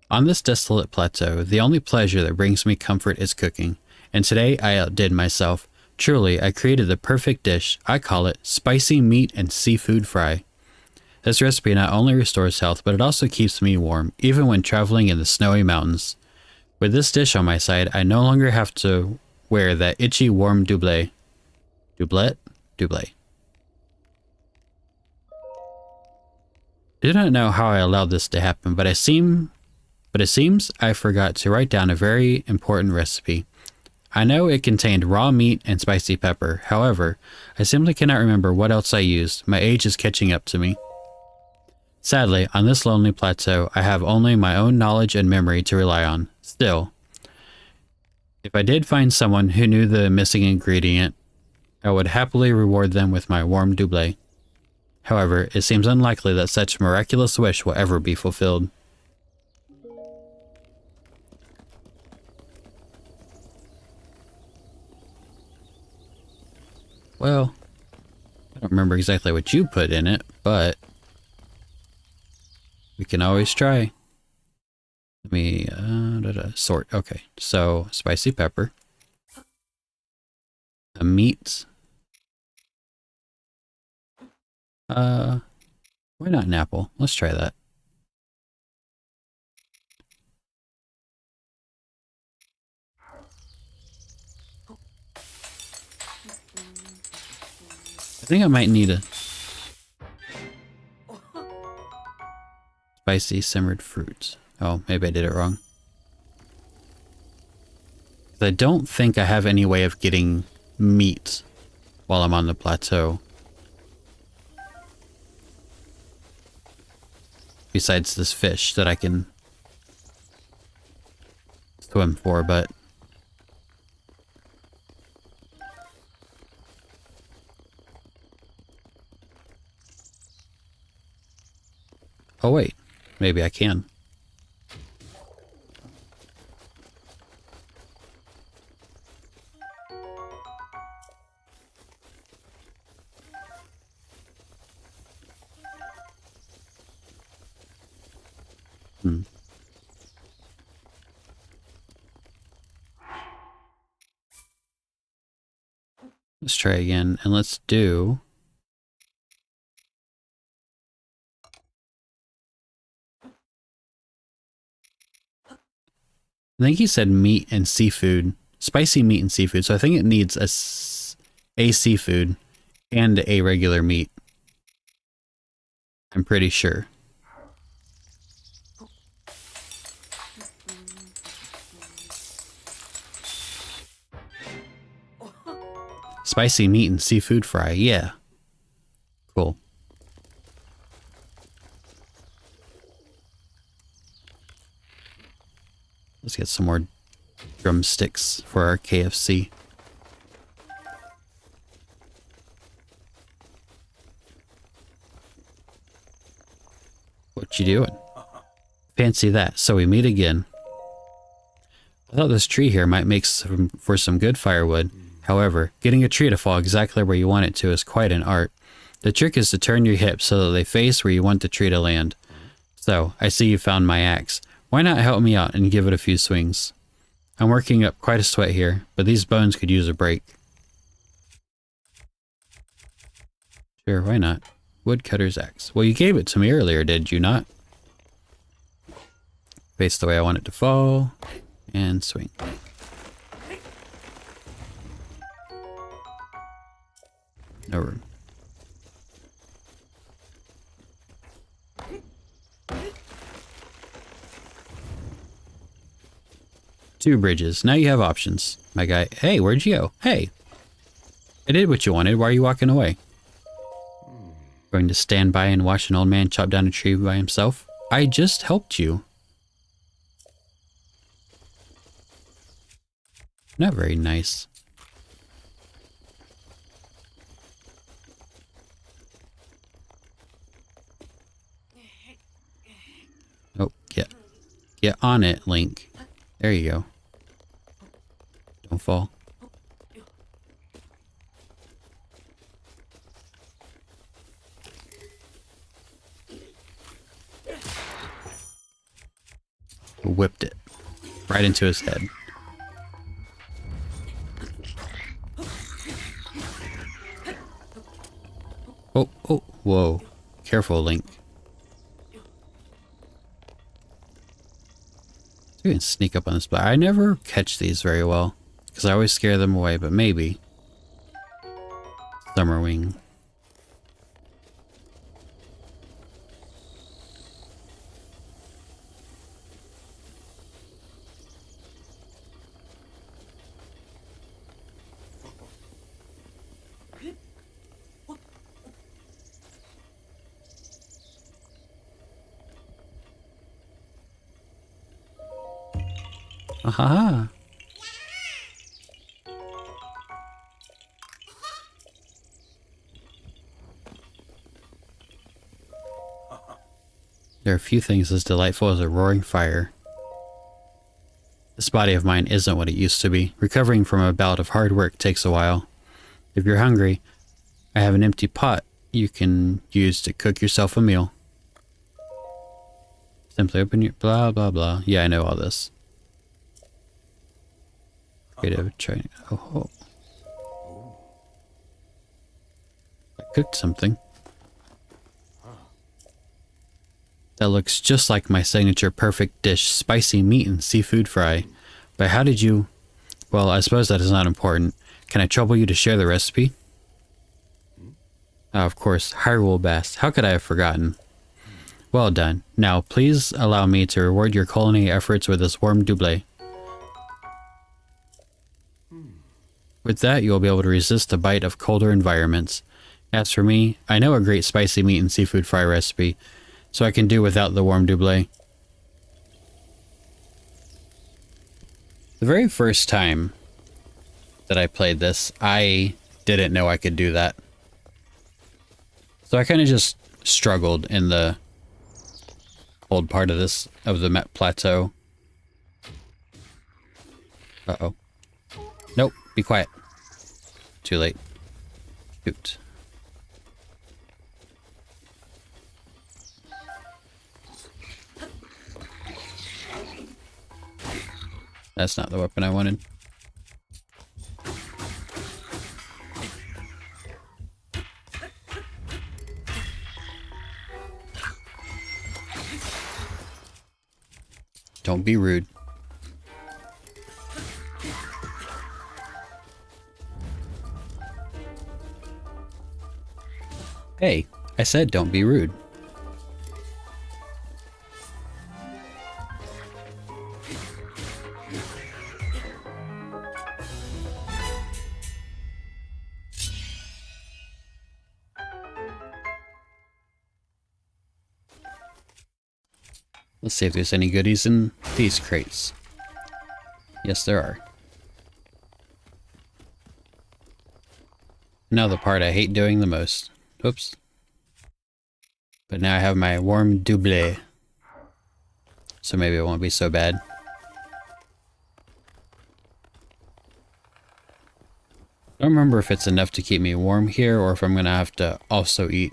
On this desolate plateau, the only pleasure that brings me comfort is cooking, and today I outdid myself. Truly, I created the perfect dish. I call it spicy meat and seafood fry. This recipe not only restores health, but it also keeps me warm, even when traveling in the snowy mountains. With this dish on my side, I no longer have to wear that itchy warm doublet. Doublet? Doublet. I do not know how I allowed this to happen, but it seems I forgot to write down a very important recipe. I know it contained raw meat and spicy pepper. However, I simply cannot remember what else I used. My age is catching up to me. Sadly, on this lonely plateau, I have only my own knowledge and memory to rely on. Still, if I did find someone who knew the missing ingredient, I would happily reward them with my warm doublet. However, it seems unlikely that such a miraculous wish will ever be fulfilled. Well, I don't remember exactly what you put in it, but we can always try. Let me sort. Okay, so spicy pepper. A meat. Why not an apple? Let's try that. I think I might need a spicy simmered fruit. Oh, maybe I did it wrong. I don't think I have any way of getting meat while I'm on the plateau. Besides this fish that I can swim for, but... Oh wait, maybe I can. Let's try again, and let's do... I think he said meat and seafood. Spicy meat and seafood, so I think it needs a seafood and a regular meat. I'm pretty sure. Spicy meat and seafood fry, yeah. Cool. Let's get some more drumsticks for our KFC. What you doing? Fancy that. So we meet again. I thought this tree here might make for some good firewood. However, getting a tree to fall exactly where you want it to is quite an art. The trick is to turn your hips so that they face where you want the tree to land. So, I see you found my axe. Why not help me out and give it a few swings? I'm working up quite a sweat here, but these bones could use a break. Sure, why not? Woodcutter's axe. Well, you gave it to me earlier, did you not? Face the way I want it to fall. And swing. No room. Two bridges. Now you have options. My guy. Hey, where'd you go? Hey. I did what you wanted. Why are you walking away? Going to stand by and watch an old man chop down a tree by himself? I just helped you. Not very nice. Oh, get on it, Link. There you go. Don't fall. Whipped it right into his head. Oh, whoa. Careful, Link. You can sneak up on this, but I never catch these very well because I always scare them away, but maybe. Summerwing. Aha! There are few things as delightful as a roaring fire. This body of mine isn't what it used to be. Recovering from a bout of hard work takes a while. If you're hungry, I have an empty pot you can use to cook yourself a meal. Simply open your blah blah blah. Yeah, I know all this. Creative training. Oh. cooked something. That looks just like my signature perfect dish, spicy meat and seafood fry. But how did you... Well, I suppose that is not important. Can I trouble you to share the recipe? Oh, of course, Hyrule Bast. How could I have forgotten? Well done. Now, please allow me to reward your culinary efforts with this warm double. With that, you will be able to resist the bite of colder environments. As for me, I know a great spicy meat and seafood fry recipe, so I can do without the warm double. The very first time that I played this, I didn't know I could do that. So I kind of just struggled in the cold part of the Met Plateau. Uh-oh. Nope, be quiet. Too late. Shoot. That's not the weapon I wanted. Don't be rude. Hey, I said don't be rude. Let's see if there's any goodies in these crates. Yes, there are. Now the part I hate doing the most. Oops. But now I have my warm double. So maybe it won't be so bad. I don't remember if it's enough to keep me warm here or if I'm gonna have to also eat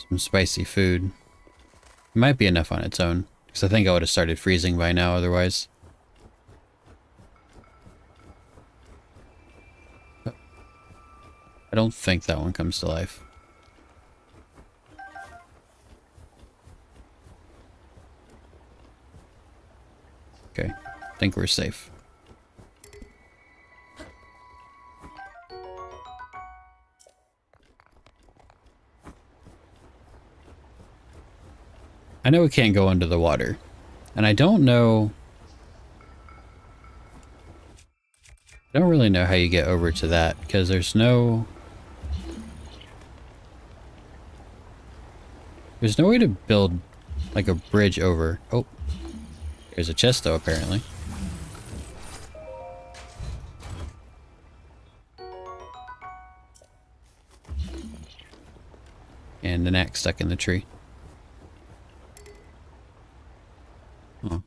some spicy food. It might be enough on its own, because I think I would have started freezing by now otherwise. I don't think that one comes to life. Okay, I think we're safe. I know we can't go under the water, and I don't really know how you get over to that, because there's no way to build like a bridge over. Oh, there's a chest though, apparently. And an axe stuck in the tree. Oh.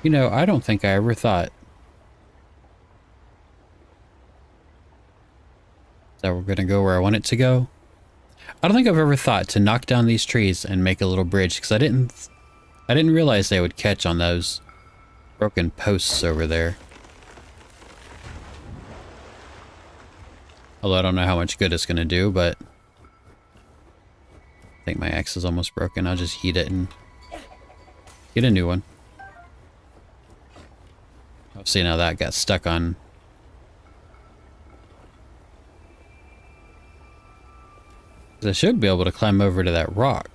You know, I don't think I ever thought that we're gonna go where I want it to go. I don't think I've ever thought to knock down these trees and make a little bridge, because I didn't realize they would catch on those broken posts over there. Although I don't know how much good it's gonna do, but I think my axe is almost broken. I'll just heat it and get a new one. Oh, see, now that got stuck on. I should be able to climb over to that rock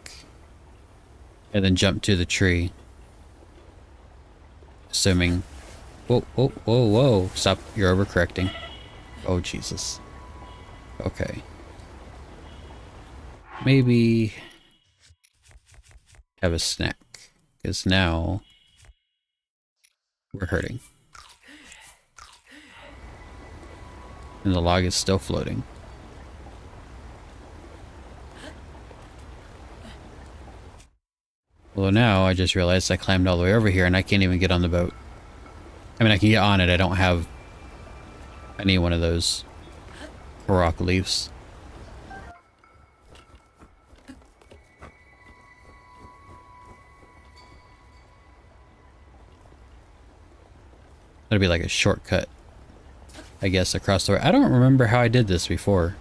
and then jump to the tree. Assuming. Whoa, whoa, whoa, whoa. Stop. You're overcorrecting. Oh, Jesus. Okay. Maybe have a snack, because now we're hurting. And the log is still floating. Well, now I just realized I climbed all the way over here and I can't even get on the boat. I mean, I can get on it. I don't have any one of those rock leaves. That'd be like a shortcut, I guess, across the road. I don't remember how I did this before.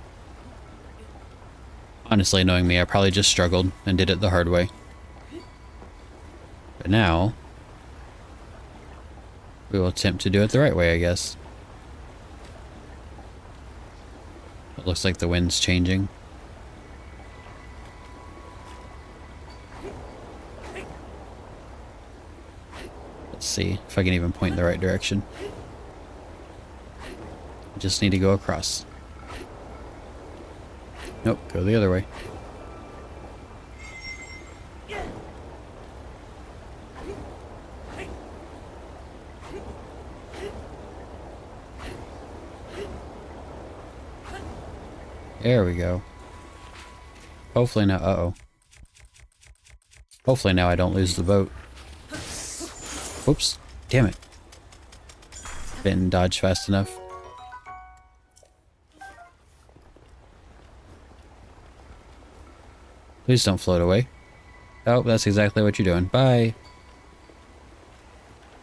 Honestly, knowing me, I probably just struggled and did it the hard way. But now, we will attempt to do it the right way, I guess. It looks like the wind's changing. Let's see if I can even point in the right direction. I just need to go across. Nope, go the other way. There we go. Hopefully now, uh-oh. Hopefully now I don't lose the boat. Whoops. Damn it. Didn't dodge fast enough. Please don't float away. Oh, that's exactly what you're doing. Bye.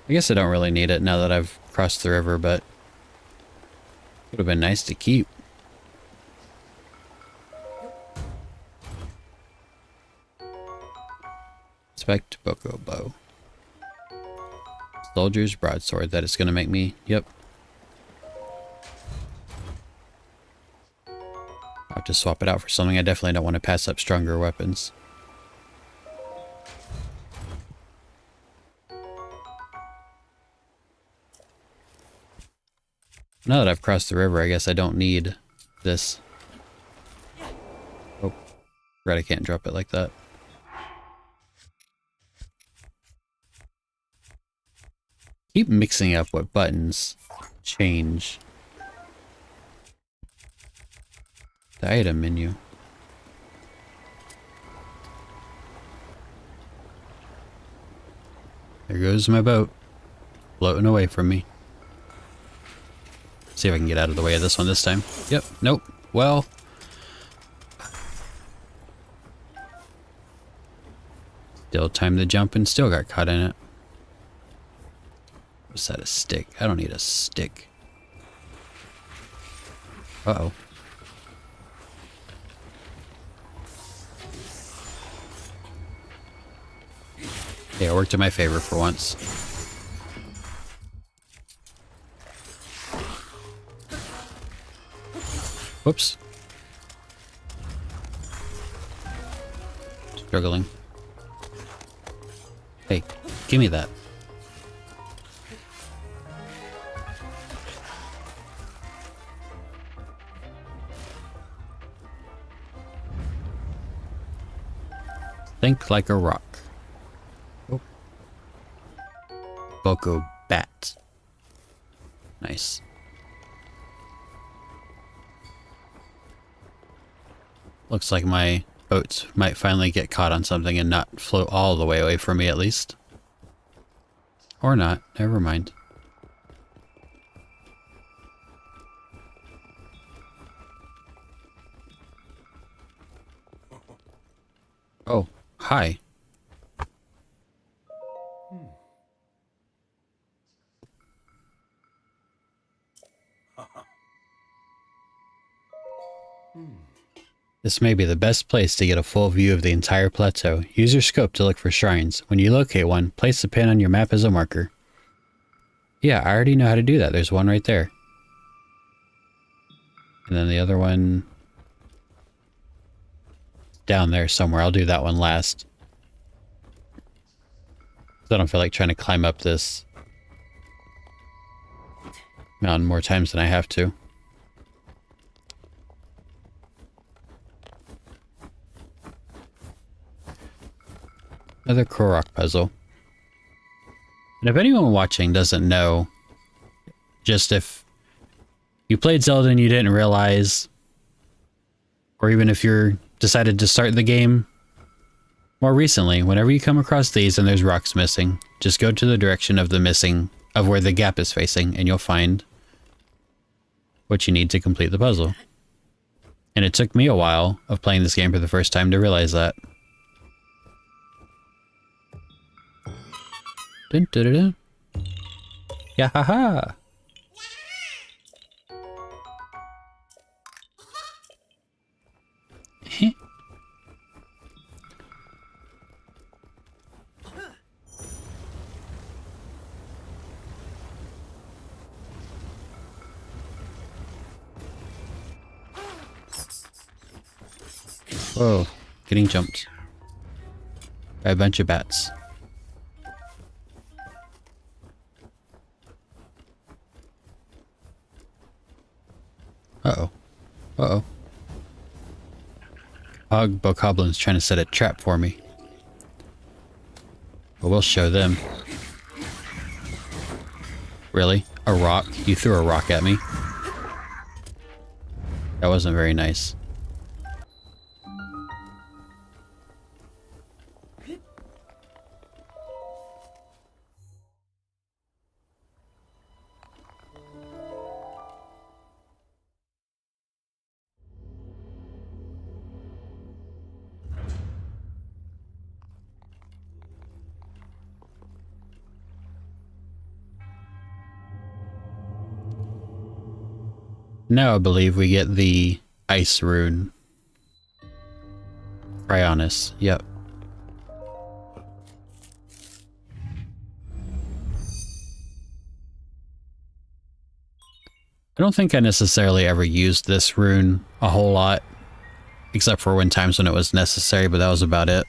I guess I don't really need it now that I've crossed the river, but it would have been nice to keep. Inspect Boko bow. Soldier's broadsword. That is going to make me. Yep. I'll have to swap it out for something. I definitely don't want to pass up stronger weapons. Now that I've crossed the river, I guess I don't need this. Oh, right, I can't drop it like that. Keep mixing up what buttons change. The item menu. There goes my boat, floating away from me. See if I can get out of the way of this one this time. Yep, nope. Well, still time to jump and still got caught in it. What's that, a stick? I don't need a stick. Uh-oh. Yeah, it worked in my favor for once. Whoops. Struggling. Hey, give me that. Think like a rock. Oh. Boko bat. Nice. Looks like my boats might finally get caught on something and not float all the way away from me at least. Or not. Never mind. Oh, hi. This may be the best place to get a full view of the entire plateau. Use your scope to look for shrines. When you locate one, place the pin on your map as a marker. Yeah, I already know how to do that. There's one right there. And then the other one down there somewhere. I'll do that one last. I don't feel like trying to climb up this mountain more times than I have to. Another Korok puzzle. And if anyone watching doesn't know, just if you played Zelda and you didn't realize, or even if you're decided to start the game more recently, whenever you come across these and there's rocks missing, just go to the direction of the missing of where the gap is facing, and you'll find what you need to complete the puzzle. And it took me a while of playing this game for the first time to realize that. Dun, dun, dun, dun. Yeah, ha ha! Heh. Whoa, getting jumped by a bunch of bats. Uh-oh. Uh-oh. Bogoblin's trying to set a trap for me. But we'll show them. Really? A rock? You threw a rock at me? That wasn't very nice. Now I believe we get the ice rune. Cryonis, yep. I don't think I necessarily ever used this rune a whole lot, except for times when it was necessary, but that was about it.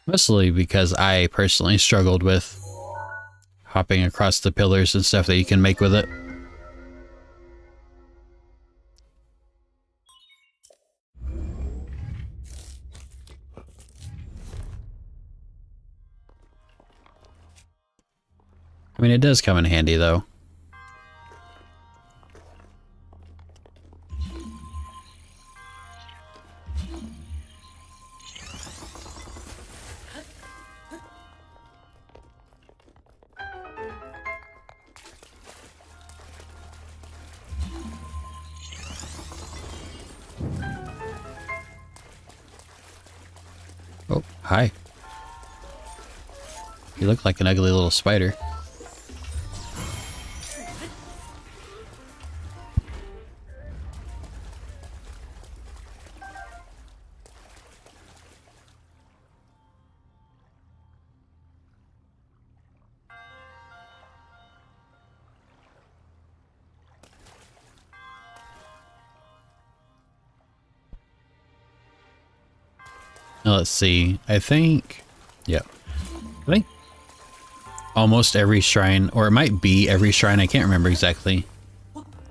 Mostly because I personally struggled with hopping across the pillars and stuff that you can make with it. I mean, it does come in handy, though. Oh, hi. You look like an ugly little spider. Now let's see. I think almost every shrine, or it might be every shrine, I can't remember exactly,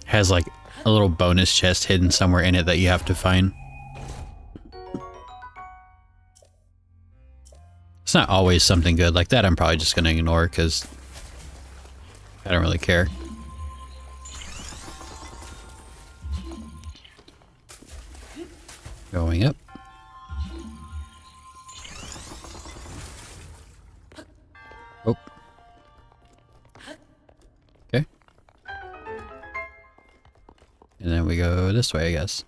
has like a little bonus chest hidden somewhere in it that you have to find. It's not always something good. Like that I'm probably just going to ignore because I don't really care. Going up. Oh. Okay. And then we go this way, I guess.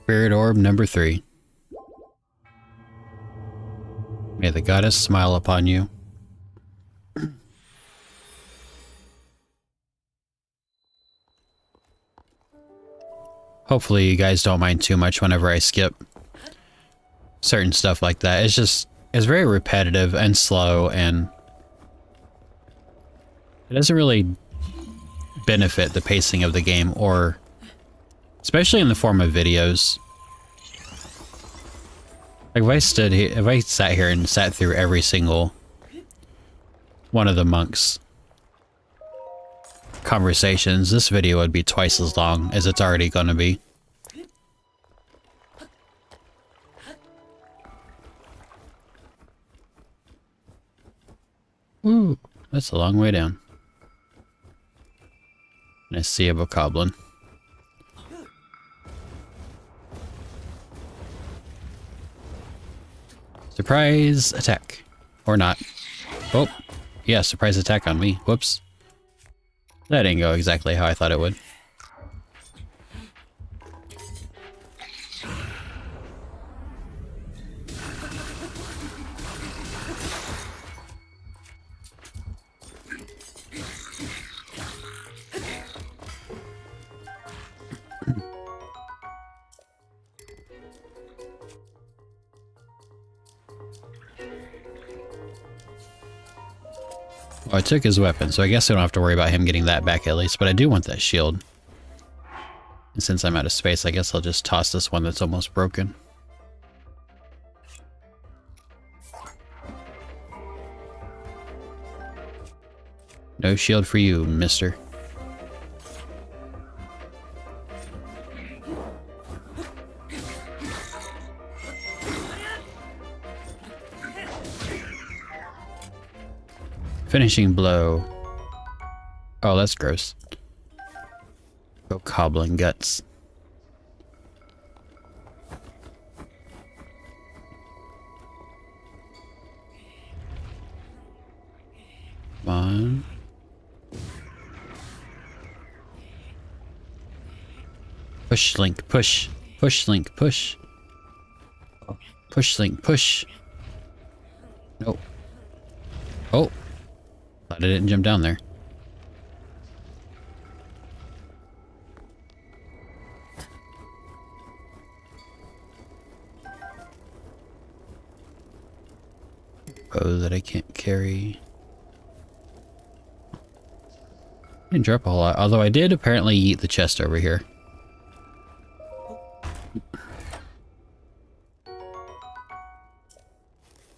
Spirit Orb number 3. May the goddess smile upon you. Hopefully you guys don't mind too much whenever I skip certain stuff like that. It's very repetitive and slow, and it doesn't really benefit the pacing of the game, or especially in the form of videos. Like if I sat here and sat through every single one of the monks' conversations, this video would be twice as long as it's already gonna be. Ooh, that's a long way down. And I see a bokoblin. Surprise attack. Or not. Oh, yeah, surprise attack on me. Whoops. That didn't go exactly how I thought it would. Well, I took his weapon, so I guess I don't have to worry about him getting that back at least, but I do want that shield. And since I'm out of space, I guess I'll just toss this one that's almost broken. No shield for you, mister. Finishing blow. Oh, that's gross. Go cobbling guts. Come on. Push, Link, push. Push, Link, push. Push, Link, push. Nope. Oh. Glad I didn't jump down there. Oh, that I can't carry. I didn't drop a whole lot, although I did apparently eat the chest over here.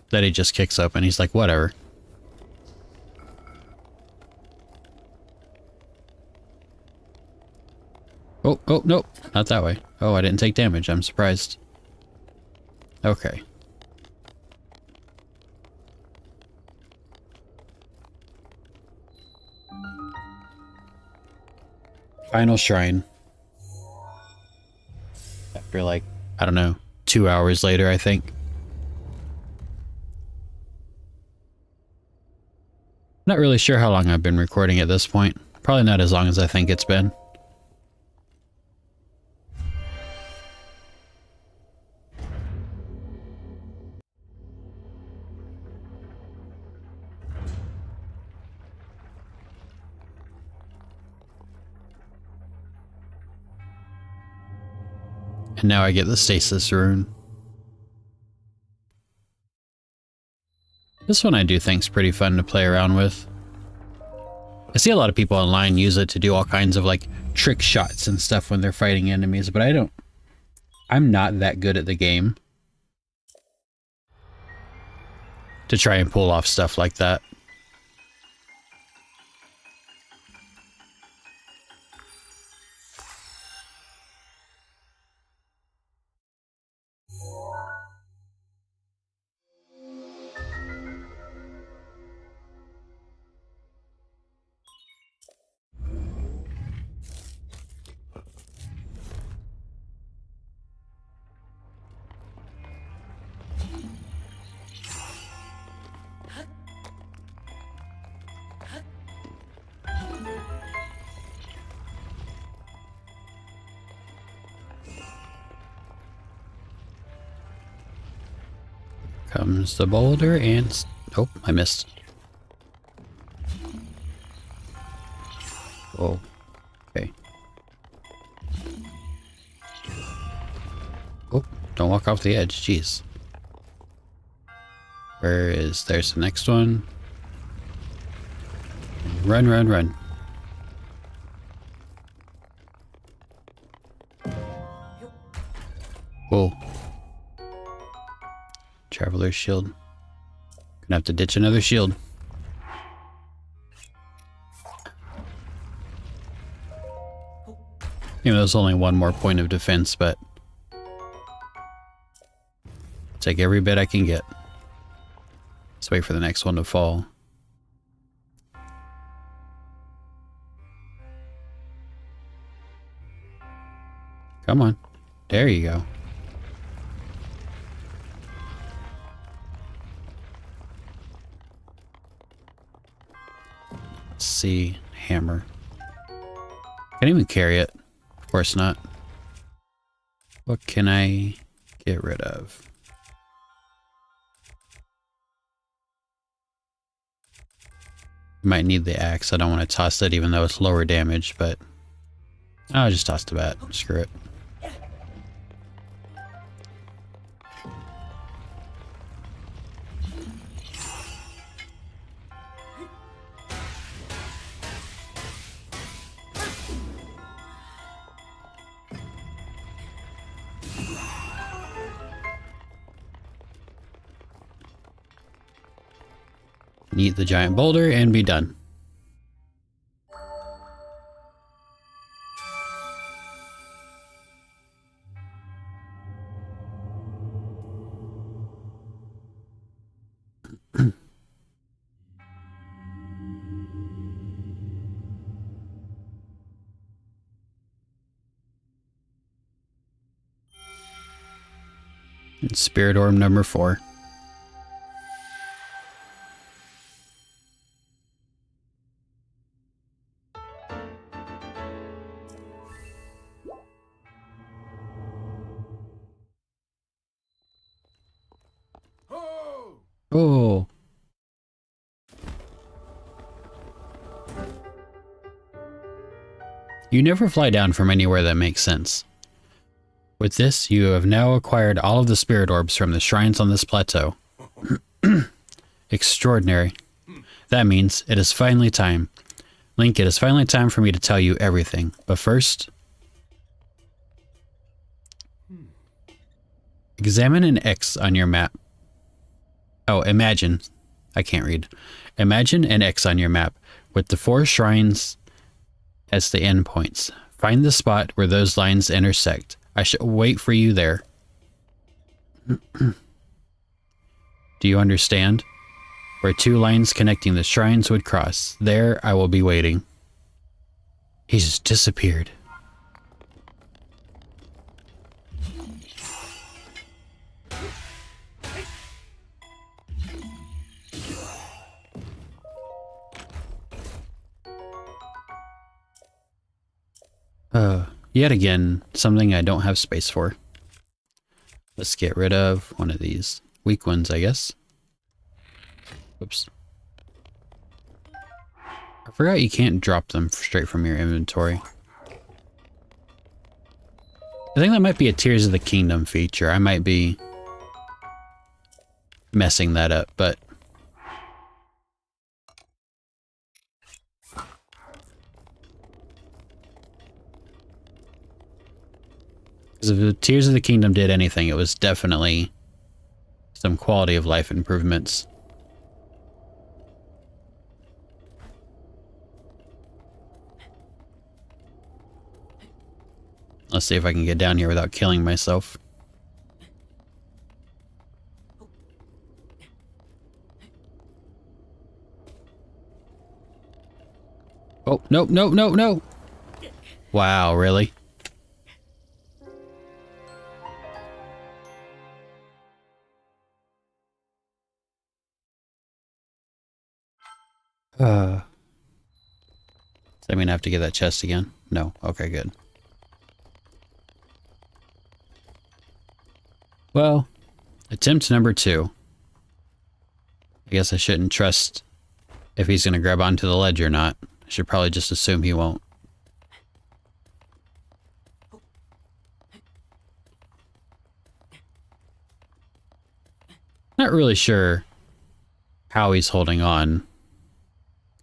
That he just kicks open. He's like, whatever. Oh, oh, nope. Not that way. Oh, I didn't take damage. I'm surprised. Okay. Final shrine. After like, I don't know, 2 hours later, I think. Not really sure how long I've been recording at this point. Probably not as long as I think it's been. And now I get the stasis rune. This one I do think's pretty fun to play around with. I see a lot of people online use it to do all kinds of like trick shots and stuff when they're fighting enemies, but I'm not that good at the game to try and pull off stuff like that. Comes the boulder and... Oh, I missed. Oh, okay. Oh, don't walk off the edge, jeez. There's the next one. Run, run, run. Whoa. another shield. Gonna have to ditch another shield. You know, there's only one more point of defense, but take every bit I can get. Let's wait for the next one to fall. Come on. There you go. Let's see. Hammer. Can't even carry it. Of course not. What can I get rid of? Might need the axe. I don't want to toss that even though it's lower damage, but I'll just toss the bat. Screw it. Eat the giant boulder and be done. Spirit orb number 4. Oh. You never fly down from anywhere that makes sense. With this, you have now acquired all of the spirit orbs from the shrines on this plateau. Extraordinary. That means it is finally time. Link, it is finally time for me to tell you everything. But first, examine an X on your map. Oh, imagine. I can't read. Imagine an X on your map with the 4 shrines as the endpoints. Find the spot where those lines intersect. I shall wait for you there. Do you understand? Where 2 lines connecting the shrines would cross. There I will be waiting. He just disappeared. Yet again, something I don't have space for. Let's get rid of one of these weak ones, I guess. Oops. I forgot you can't drop them straight from your inventory. I think that might be a Tears of the Kingdom feature. I might be messing that up, but if the Tears of the Kingdom did anything, it was definitely some quality of life improvements. Let's see if I can get down here without killing myself. Oh, no, no, no, no! Wow, really? Does that mean I have to get that chest again? No. Okay, good. Well, attempt number 2. I guess I shouldn't trust if he's going to grab onto the ledge or not. I should probably just assume he won't. Not really sure how he's holding on,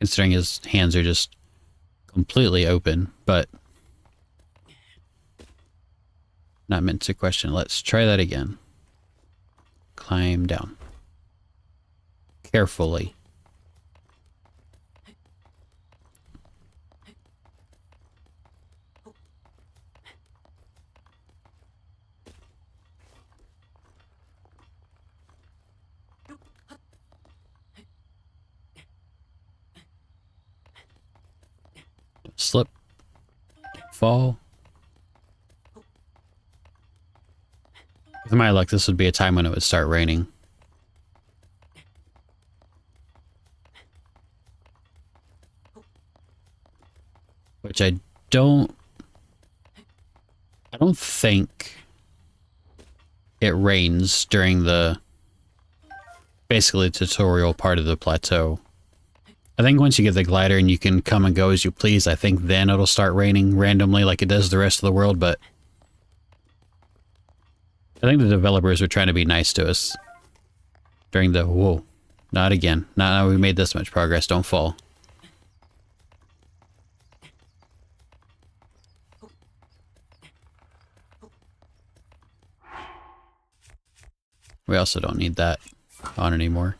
considering his hands are just completely open, but not meant to question. Let's try that again. Climb down. carefully. Slip. Fall. With my luck, this would be a time when it would start raining. Which I don't think it rains during the basically tutorial part of the plateau. I think once you get the glider and you can come and go as you please, I think then it'll start raining randomly like it does the rest of the world, but I think the developers were trying to be nice to us during the... Whoa. Not again. Not now we made this much progress. Don't fall. We also don't need that on anymore.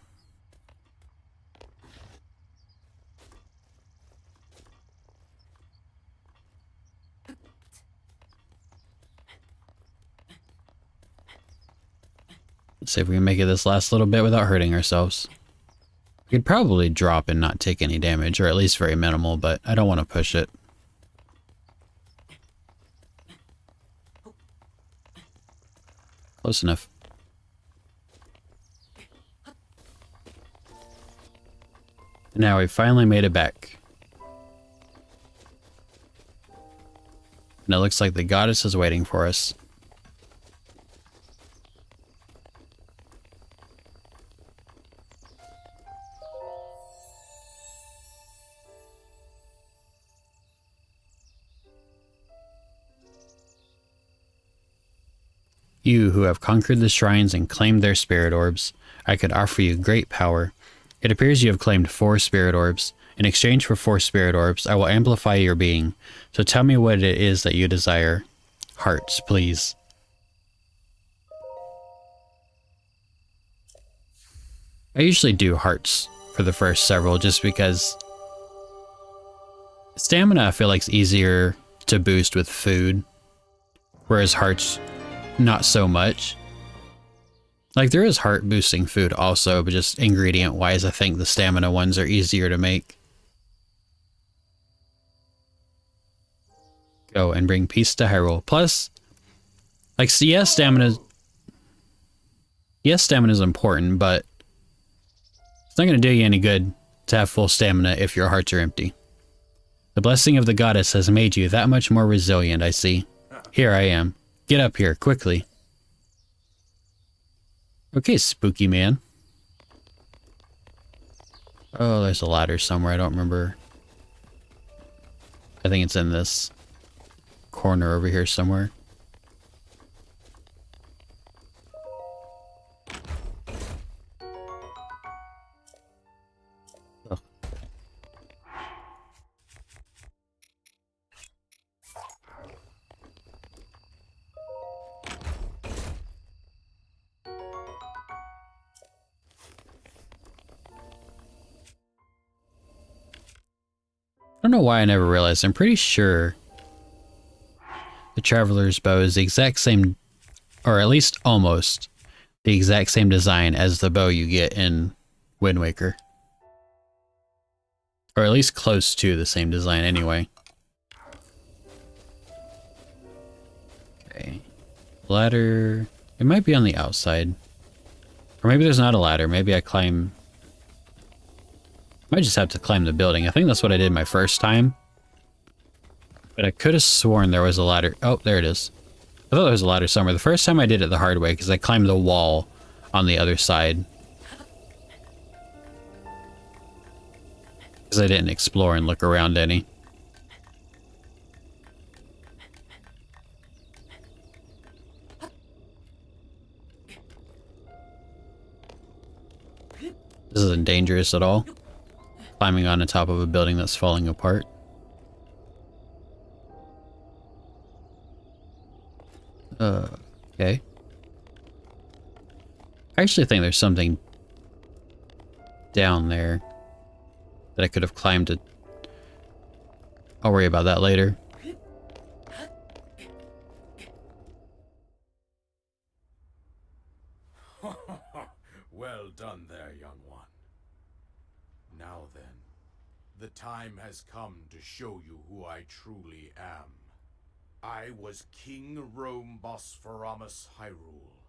Let's see if we can make it this last little bit without hurting ourselves. We could probably drop and not take any damage, or at least very minimal, but I don't want to push it. Close enough. Now we finally made it back. And it looks like the goddess is waiting for us. You who have conquered the shrines and claimed their spirit orbs, I could offer you great power. It appears you have claimed 4 spirit orbs. In exchange for 4 spirit orbs, I will amplify your being. So tell me what it is that you desire. Hearts, please. I usually do hearts for the first several just because stamina I feel like is easier to boost with food, whereas hearts not so much. Like there is heart boosting food also, but just ingredient wise I think the stamina ones are easier to make. Go and bring peace to Hyrule. Plus, like, so yes, stamina is important, but it's not going to do you any good to have full stamina if your hearts are empty. The blessing of the goddess has made you that much more resilient, I see. Here I am. Get up here, quickly. Okay, spooky man. Oh, there's a ladder somewhere, I don't remember. I think it's in this corner over here somewhere. Oh. I don't know why I never realized. I'm pretty sure the Traveler's Bow is the exact same, or at least almost the exact same design as the bow you get in Wind Waker. Or at least close to the same design anyway. Okay. Ladder. It might be on the outside. Or maybe there's not a ladder. Maybe I climb... Might just have to climb the building. I think that's what I did my first time. But I could have sworn there was a ladder. Oh, there it is. I thought there was a ladder somewhere. The first time I did it the hard way because I climbed the wall on the other side. Because I didn't explore and look around any. This isn't dangerous at all. Climbing on the top of a building that's falling apart. Okay. I actually think there's something down there that I could have climbed it. I'll worry about that later. Well done there, young one. Now then, the time has come to show you who I truly am. I was King Rome Bosphoramus Hyrule.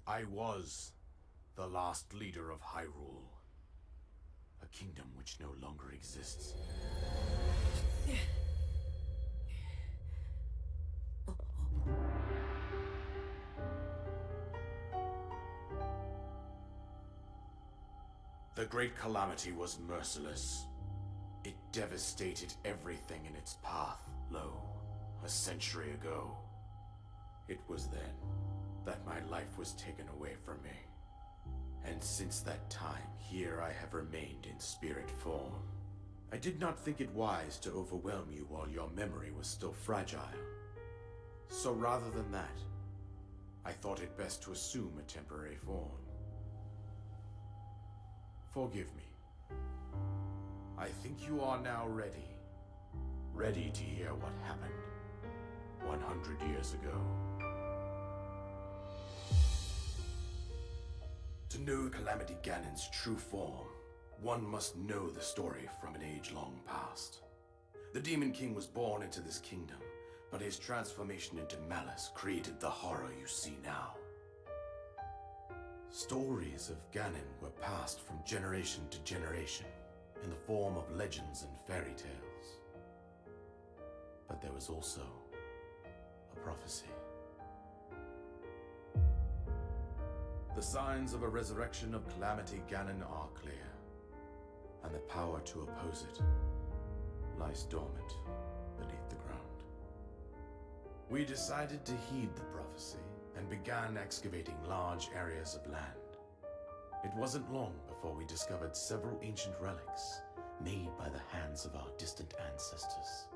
I was the last leader of Hyrule, a kingdom which no longer exists. The Great Calamity was merciless. It devastated everything in its path, a century ago. It was then that my life was taken away from me. And since that time, here I have remained in spirit form. I did not think it wise to overwhelm you while your memory was still fragile. So rather than that, I thought it best to assume a temporary form. Forgive me. I think you are now ready. Ready to hear what happened 100 years ago. To know Calamity Ganon's true form, one must know the story from an age long past. The Demon King was born into this kingdom, but his transformation into malice created the horror you see now. Stories of Ganon were passed from generation to generation in the form of legends and fairy tales. But there was also a prophecy. The signs of a resurrection of Calamity Ganon are clear, and the power to oppose it lies dormant beneath the ground. We decided to heed the prophecy and began excavating large areas of land. It wasn't long before we discovered several ancient relics made by the hands of our distant ancestors.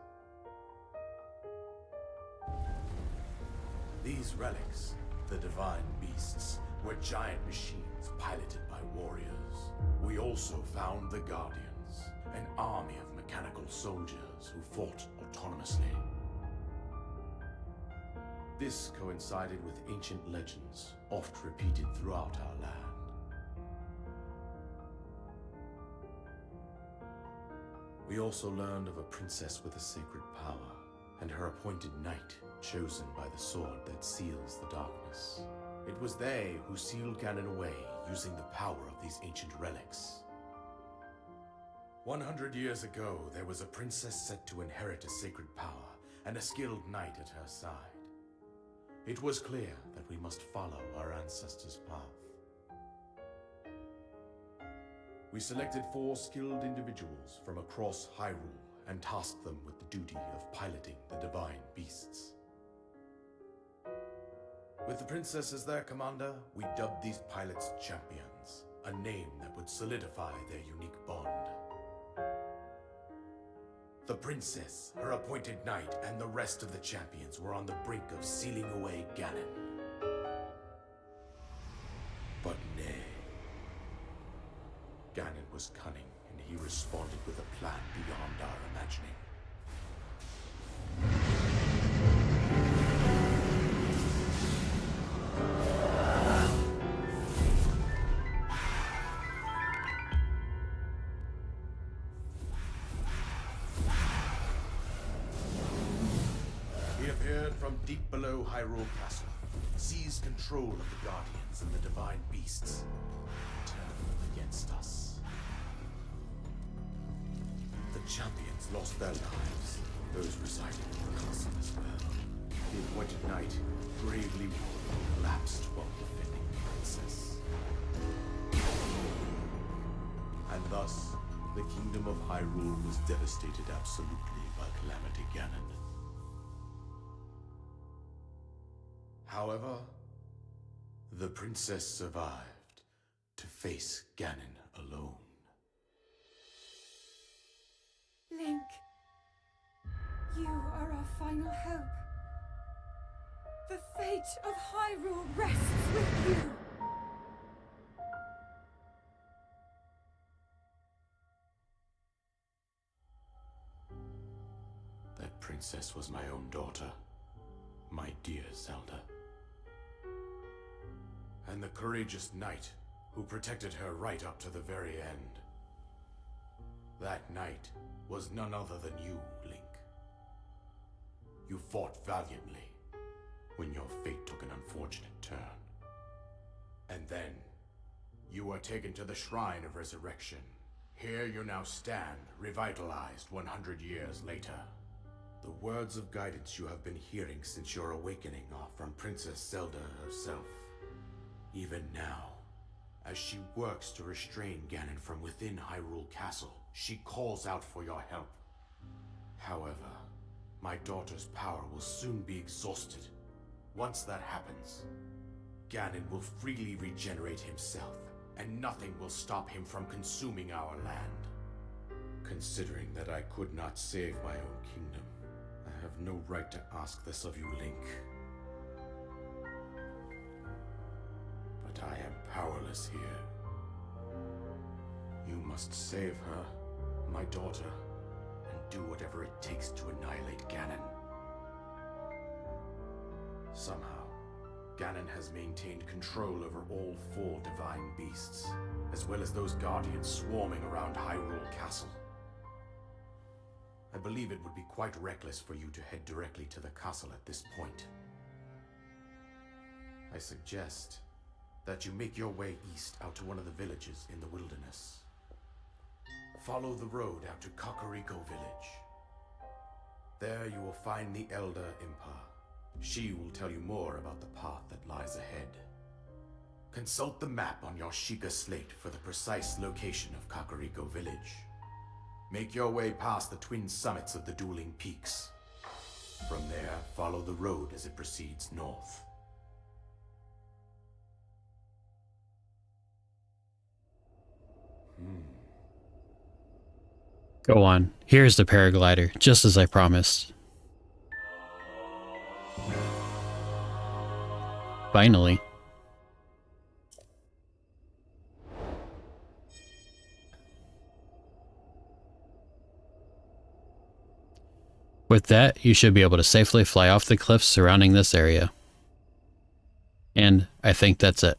These relics, the divine beasts, were giant machines piloted by warriors. We also found the Guardians, an army of mechanical soldiers who fought autonomously. This coincided with ancient legends, oft repeated throughout our land. We also learned of a princess with a sacred power, and her appointed knight, chosen by the sword that seals the darkness. It was they who sealed Ganon away using the power of these ancient relics. 100 years ago, there was a princess set to inherit a sacred power, and a skilled knight at her side. It was clear that we must follow our ancestors' path. We selected 4 skilled individuals from across Hyrule and tasked them with the duty of piloting the divine beasts. With the princess as their commander, we dubbed these pilots champions, a name that would solidify their unique bond. The princess, her appointed knight, and the rest of the champions were on the brink of sealing away Ganon. But nay. Ganon was cunning, and he responded with a plan beyond our imagining. He appeared from deep below Hyrule Castle, seized control of the Guardians and the divine beasts, and turned against us. The champions lost their lives, those residing in the castle as well. The appointed knight, bravely wounded, collapsed while defending the princess. And thus, the kingdom of Hyrule was devastated absolutely by Calamity Ganon. However, the princess survived to face Ganon alone. Link, you are our final hope. The fate of Hyrule rests with you. princess was my own daughter, my dear Zelda. And the courageous knight who protected her right up to the very end. That knight was none other than you, Link. You fought valiantly when your fate took an unfortunate turn. And then, you were taken to the Shrine of Resurrection. Here you now stand, revitalized 100 years later. The words of guidance you have been hearing since your awakening are from Princess Zelda herself. Even now, as she works to restrain Ganon from within Hyrule Castle, she calls out for your help. However, my daughter's power will soon be exhausted. Once that happens, Ganon will freely regenerate himself, and nothing will stop him from consuming our land. Considering that I could not save my own kingdom, I have no right to ask this of you, Link. But I am powerless here. You must save her, my daughter, and do whatever it takes to annihilate Ganon. Somehow, Ganon has maintained control over all 4 divine beasts, as well as those guardians swarming around Hyrule Castle. I believe it would be quite reckless for you to head directly to the castle at this point. I suggest that you make your way east out to one of the villages in the wilderness. Follow the road out to Kakariko Village. There you will find the Elder Impa. She will tell you more about the path that lies ahead. Consult the map on your Sheikah slate for the precise location of Kakariko Village. Make your way past the twin summits of the dueling peaks. From there, follow the road as it proceeds north. Go on. Here's the paraglider, just as I promised. Finally. With that, you should be able to safely fly off the cliffs surrounding this area. And I think that's it.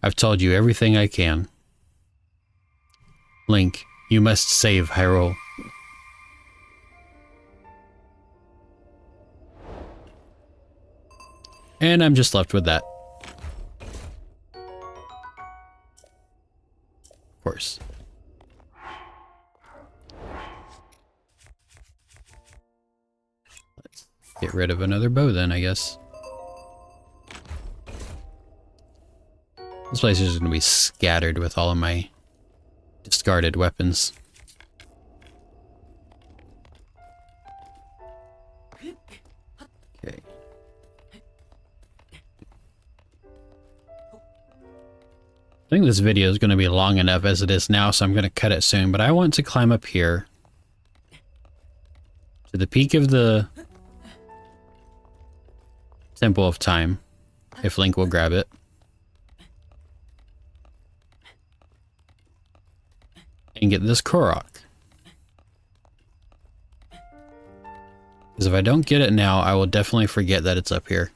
I've told you everything I can. Link, you must save Hyrule. And I'm just left with that. Of course. Let's get rid of another bow then, I guess. This place is going to be scattered with all of my discarded weapons. Okay. I think this video is going to be long enough as it is now, so I'm going to cut it soon, but I want to climb up here to the peak of the Temple of Time, if Link will grab it. And get this Korok. Because if I don't get it now, I will definitely forget that it's up here.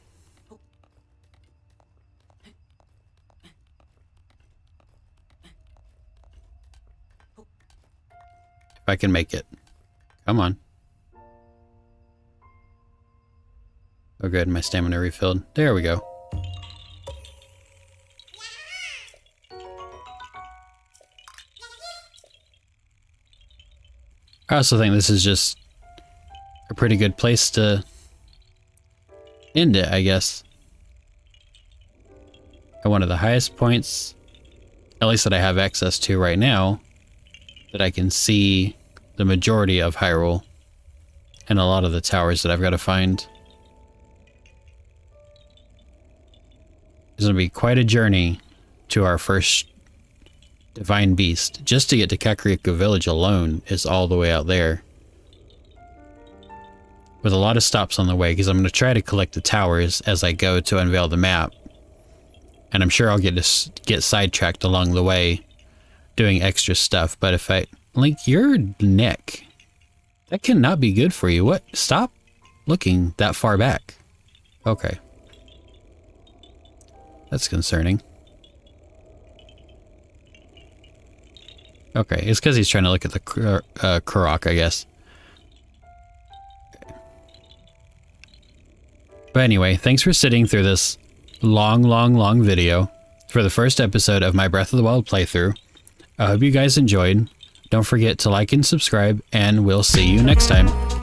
If I can make it. Come on. Oh good, my stamina refilled. There we go. I also think this is just a pretty good place to end it, I guess. At one of the highest points, at least that I have access to right now, that I can see the majority of Hyrule and a lot of the towers that I've got to find. It's going to be quite a journey to our first Divine Beast. Just to get to Kakariko Village alone is all the way out there. With a lot of stops on the way, because I'm going to try to collect the towers as I go to unveil the map. And I'm sure I'll get sidetracked along the way doing extra stuff. But if I... Link, your neck. That cannot be good for you. What? Stop looking that far back. Okay. That's concerning. Okay, it's because he's trying to look at the Kurok, I guess. Okay. But anyway, thanks for sitting through this long video for the first episode of my Breath of the Wild playthrough. I hope you guys enjoyed. Don't forget to like and subscribe, and we'll see you next time.